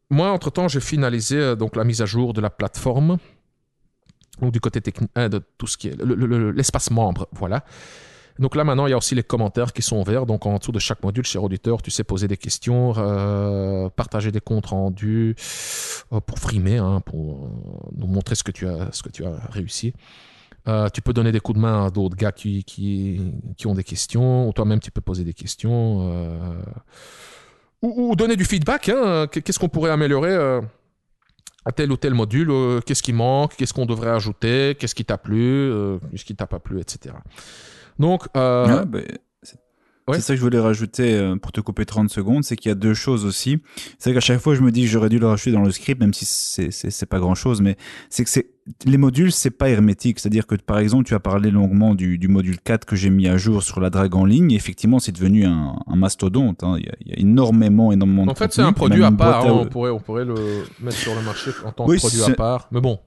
moi, entre-temps, j'ai finalisé donc la mise à jour de la plateforme, donc du côté technique, de tout ce qui est l'espace membre. Voilà. Donc là, maintenant, il y a aussi les commentaires qui sont ouverts. Donc en dessous de chaque module, cher auditeur, tu sais poser des questions, partager des comptes rendus pour frimer, pour nous montrer ce que tu as réussi. Tu peux donner des coups de main à d'autres gars qui ont des questions, ou toi-même tu peux poser des questions, ou donner du feedback. Qu'est-ce qu'on pourrait améliorer à tel ou tel module, qu'est-ce qui manque, qu'est-ce qu'on devrait ajouter, qu'est-ce qui t'a plu, qu'est-ce qui t'a pas plu, etc. Donc, c'est ça que je voulais rajouter pour te couper 30 secondes, c'est qu'il y a 2 choses aussi. C'est vrai qu'à chaque fois, je me dis que j'aurais dû le rajouter dans le script, même si c'est pas grand-chose, mais c'est que les modules, c'est pas hermétique. C'est-à-dire que, par exemple, tu as parlé longuement du module 4 que j'ai mis à jour sur la drague en ligne. Et effectivement, c'est devenu un mastodonte. Il y a énormément de contenu. En fait, c'est un produit à part. On pourrait le mettre sur le marché en tant que produit à part. Mais bon.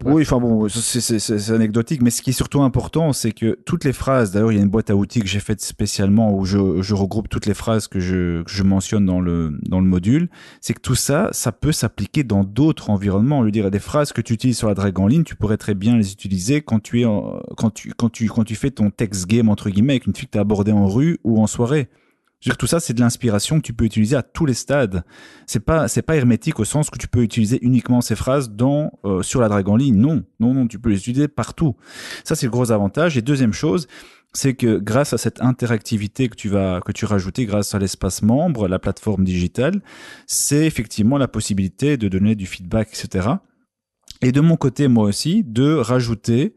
Oui, enfin bon, c'est anecdotique, mais ce qui est surtout important, c'est que toutes les phrases, d'ailleurs, il y a une boîte à outils que j'ai faite spécialement où je regroupe toutes les phrases que je mentionne dans le module, c'est que tout ça, ça peut s'appliquer dans d'autres environnements. Je veux dire, des phrases que tu utilises sur la drague en ligne, tu pourrais très bien les utiliser quand tu fais ton text game, entre guillemets, avec une fille que tu as abordée en rue ou en soirée. Je veux dire, tout ça, c'est de l'inspiration que tu peux utiliser à tous les stades. C'est pas hermétique au sens que tu peux utiliser uniquement ces phrases sur la drague en ligne. Non, tu peux les utiliser partout. Ça, c'est le gros avantage. Et deuxième chose, c'est que grâce à cette interactivité que tu rajoutais grâce à l'espace membre, la plateforme digitale, c'est effectivement la possibilité de donner du feedback, etc. Et de mon côté, moi aussi, de rajouter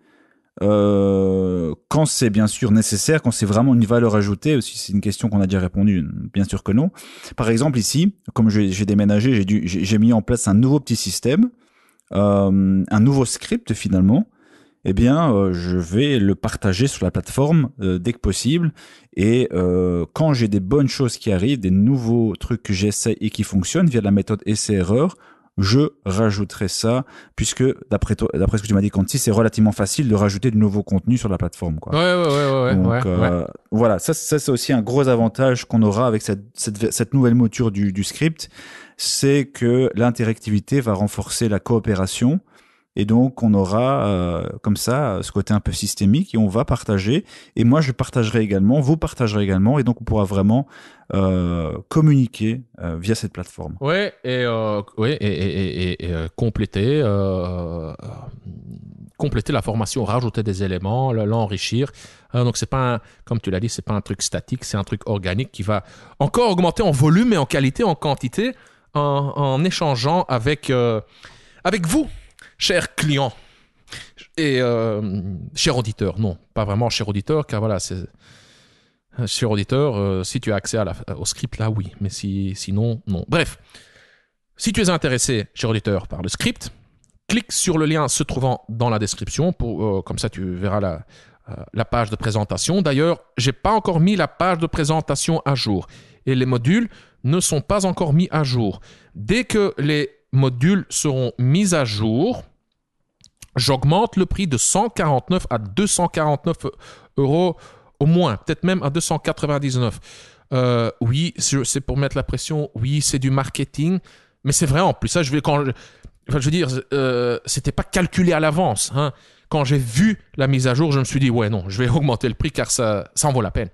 quand c'est bien sûr nécessaire, quand c'est vraiment une valeur ajoutée, aussi c'est une question qu'on a déjà répondu, bien sûr que non. Par exemple ici, comme j'ai déménagé, j'ai mis en place un nouveau petit système, un nouveau script finalement. Eh bien, je vais le partager sur la plateforme dès que possible. Et quand j'ai des bonnes choses qui arrivent, des nouveaux trucs que j'essaie et qui fonctionnent via la méthode essai-erreur, je rajouterai ça, puisque d'après ce que tu m'as dit, Conti, c'est relativement facile de rajouter de nouveaux contenus sur la plateforme, quoi. Ouais. Donc, voilà, ça c'est aussi un gros avantage qu'on aura avec cette nouvelle mouture du script, c'est que l'interactivité va renforcer la coopération. Et donc, on aura comme ça ce côté un peu systémique et on va partager. Et moi, je partagerai également, vous partagerez également. Et donc, on pourra vraiment communiquer via cette plateforme. Et compléter la formation, rajouter des éléments, l'enrichir. Donc, c'est pas comme tu l'as dit, c'est pas un truc statique, c'est un truc organique qui va encore augmenter en volume et en qualité, en quantité, en échangeant avec vous. Chers clients, Et cher auditeur, non, pas vraiment cher auditeur, car voilà, c'est cher auditeur, si tu as accès au script, là, oui, mais sinon, non. Bref, si tu es intéressé, cher auditeur, par le script, clique sur le lien se trouvant dans la description, comme ça tu verras la page de présentation. D'ailleurs, j'ai pas encore mis la page de présentation à jour, et les modules ne sont pas encore mis à jour. Dès que les modules seront mis à jour, j'augmente le prix de 149 à 249 euros au moins, peut-être même à 299. Oui, c'est pour mettre la pression. Oui, c'est du marketing, mais c'est vrai en plus. Ça, je veux dire, c'était pas calculé à l'avance. Hein. Quand j'ai vu la mise à jour, je me suis dit ouais non, je vais augmenter le prix car ça en vaut la peine.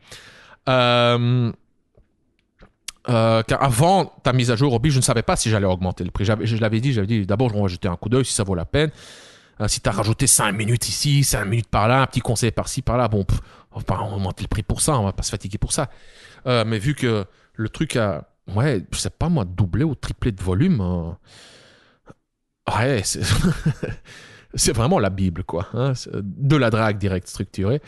Car avant ta mise à jour, Roby, je ne savais pas si j'allais augmenter le prix. Je l'avais dit d'abord, je vais jeter un coup d'œil si ça vaut la peine. Si tu as rajouté 5 minutes ici, 5 minutes par là, un petit conseil par-ci, par-là, bon, on va pas augmenter le prix pour ça, on va pas se fatiguer pour ça. Mais vu que le truc a, ouais, je sais pas moi, doublé ou triplé de volume, ouais, c'est vraiment la Bible, quoi. Hein, de la drague directe structurée.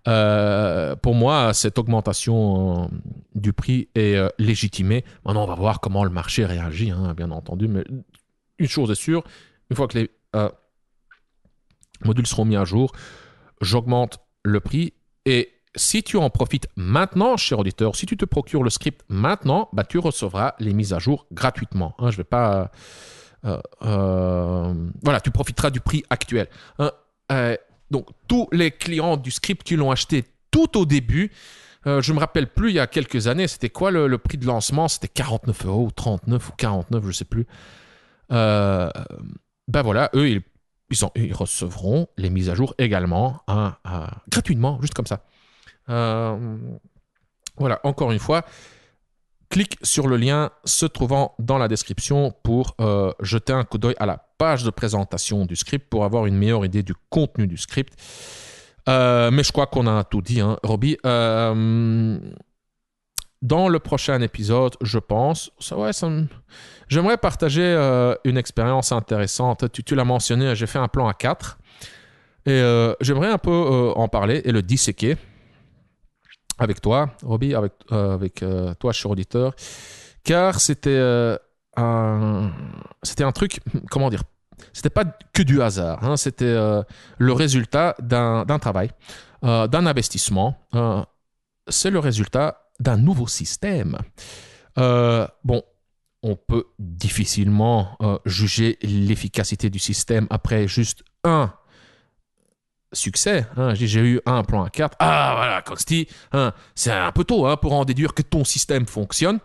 Pour moi, cette augmentation du prix est légitimée. Maintenant, on va voir comment le marché réagit, hein, bien entendu. Mais une chose est sûre, une fois que les modules seront mis à jour, j'augmente le prix. Et si tu en profites maintenant, cher auditeur, si tu te procures le script maintenant, bah, tu recevras les mises à jour gratuitement. Hein, je vais pas... voilà, tu profiteras du prix actuel. Hein, donc, tous les clients du script qui l'ont acheté tout au début, je me rappelle plus, il y a quelques années, c'était quoi le prix de lancement? C'était 49 euros, ou 39 ou 49, je sais plus. Ben voilà, eux, ils recevront les mises à jour également, hein, gratuitement, juste comme ça. Voilà, encore une fois, clique sur le lien se trouvant dans la description pour jeter un coup d'œil à la page de présentation du script pour avoir une meilleure idée du contenu du script. Mais je crois qu'on a tout dit, hein, Roby. Dans le prochain épisode, je pense, j'aimerais partager une expérience intéressante. Tu l'as mentionné, j'ai fait un plan à 4 et j'aimerais un peu en parler et le disséquer avec toi, Roby, avec toi, cher auditeur, car c'était un truc, comment dire, c'était pas que du hasard, hein, c'était le résultat d'un travail, d'un investissement. C'est le résultat d'un nouveau système. Bon, on peut difficilement juger l'efficacité du système après juste un succès. Hein. J'ai eu un plan à 4. Ah, voilà, Coxty, hein, c'est un peu tôt, hein, pour en déduire que ton système fonctionne.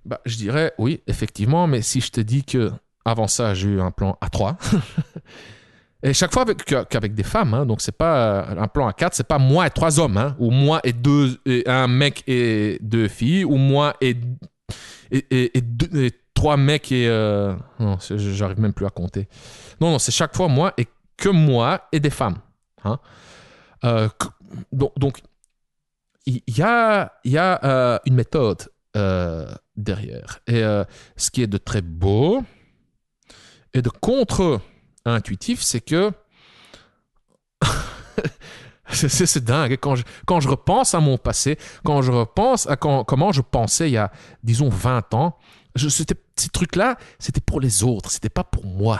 Bah, je dirais, oui, effectivement, mais si je te dis que avant ça, j'ai eu un plan à 3, et chaque fois qu'avec des femmes, hein, donc c'est pas un plan à 4, c'est pas moi et 3 hommes, hein, ou moi et un mec et 2 filles, ou moi et 3 mecs et... non, j'arrive même plus à compter. Non, c'est chaque fois moi et que moi et des femmes. Hein. Donc, il y a une méthode derrière. Et ce qui est de très beau et de contre-intuitif, c'est que c'est dingue. Quand je repense à mon passé, quand je repense à comment je pensais il y a, disons, 20 ans, ces trucs-là, c'était pour les autres, c'était pas pour moi.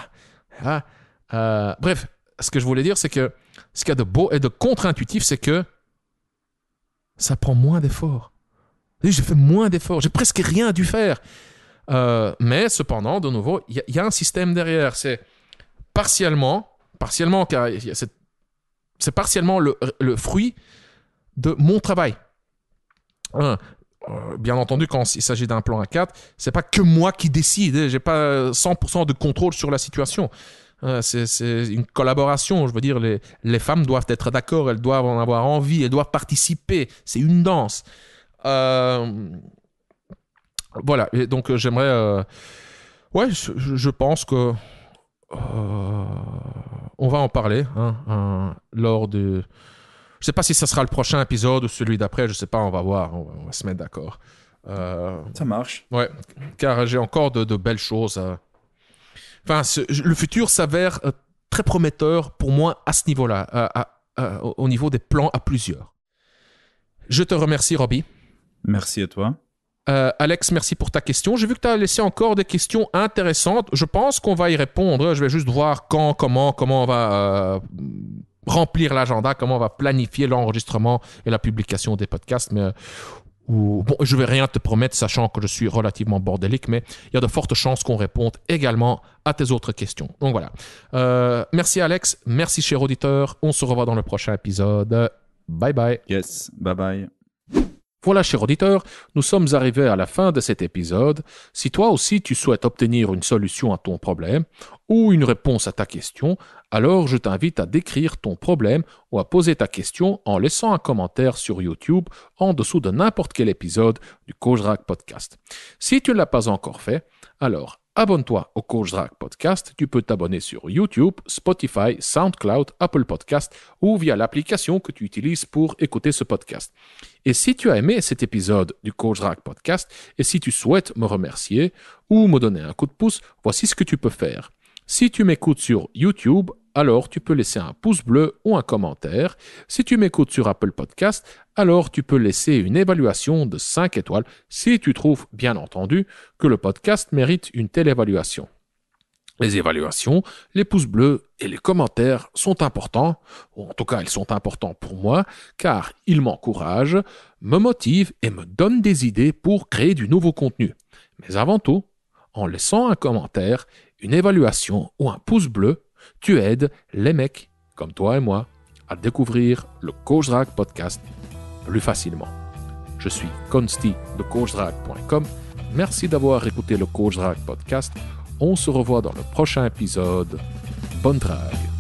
Hein. Bref, ce que je voulais dire, c'est que ce qu'il y a de beau et de contre-intuitif, c'est que ça prend moins d'efforts. J'ai fait moins d'efforts, j'ai presque rien dû faire. Mais cependant, de nouveau, il y a un système derrière. C'est partiellement, car c'est partiellement le fruit de mon travail. Bien entendu, quand il s'agit d'un plan à 4, c'est pas que moi qui décide. J'ai pas 100% de contrôle sur la situation. C'est une collaboration. Je veux dire, les femmes doivent être d'accord, elles doivent en avoir envie, elles doivent participer. C'est une danse. Voilà. Et donc, j'aimerais... ouais, je pense que... on va en parler lors de... Je sais pas si ça sera le prochain épisode ou celui d'après, je sais pas, on va voir, on va se mettre d'accord. Ça marche. Ouais, car j'ai encore de belles choses. Enfin, le futur s'avère très prometteur pour moi à ce niveau-là, au niveau des plans à plusieurs. Je te remercie, Robbie. Merci à toi. Alex, merci pour ta question. J'ai vu que tu as laissé encore des questions intéressantes. Je pense qu'on va y répondre. Je vais juste voir quand, comment on va remplir l'agenda, comment on va planifier l'enregistrement et la publication des podcasts. Mais bon, je vais rien te promettre, sachant que je suis relativement bordélique, mais il y a de fortes chances qu'on réponde également à tes autres questions. Donc voilà. Merci Alex, merci cher auditeur. On se revoit dans le prochain épisode. Bye bye. Yes, bye bye. Voilà, cher auditeur, nous sommes arrivés à la fin de cet épisode. Si toi aussi tu souhaites obtenir une solution à ton problème ou une réponse à ta question, alors je t'invite à décrire ton problème ou à poser ta question en laissant un commentaire sur YouTube en dessous de n'importe quel épisode du Coach Drac Podcast. Si tu ne l'as pas encore fait, alors abonne-toi au Coach Drac Podcast. Tu peux t'abonner sur YouTube, Spotify, SoundCloud, Apple Podcast ou via l'application que tu utilises pour écouter ce podcast. Et si tu as aimé cet épisode du Coach Drac Podcast et si tu souhaites me remercier ou me donner un coup de pouce, voici ce que tu peux faire. Si tu m'écoutes sur YouTube, alors tu peux laisser un pouce bleu ou un commentaire. Si tu m'écoutes sur Apple Podcast, alors tu peux laisser une évaluation de 5 étoiles si tu trouves, bien entendu, que le podcast mérite une telle évaluation. Les évaluations, les pouces bleus et les commentaires sont importants, ou en tout cas ils sont importants pour moi, car ils m'encouragent, me motivent et me donnent des idées pour créer du nouveau contenu. Mais avant tout, en laissant un commentaire, une évaluation ou un pouce bleu, tu aides les mecs comme toi et moi à découvrir le Coach Drac Podcast plus facilement. Je suis Consti de CoachDrac.com. Merci d'avoir écouté le Coach Drac Podcast. On se revoit dans le prochain épisode. Bonne drague!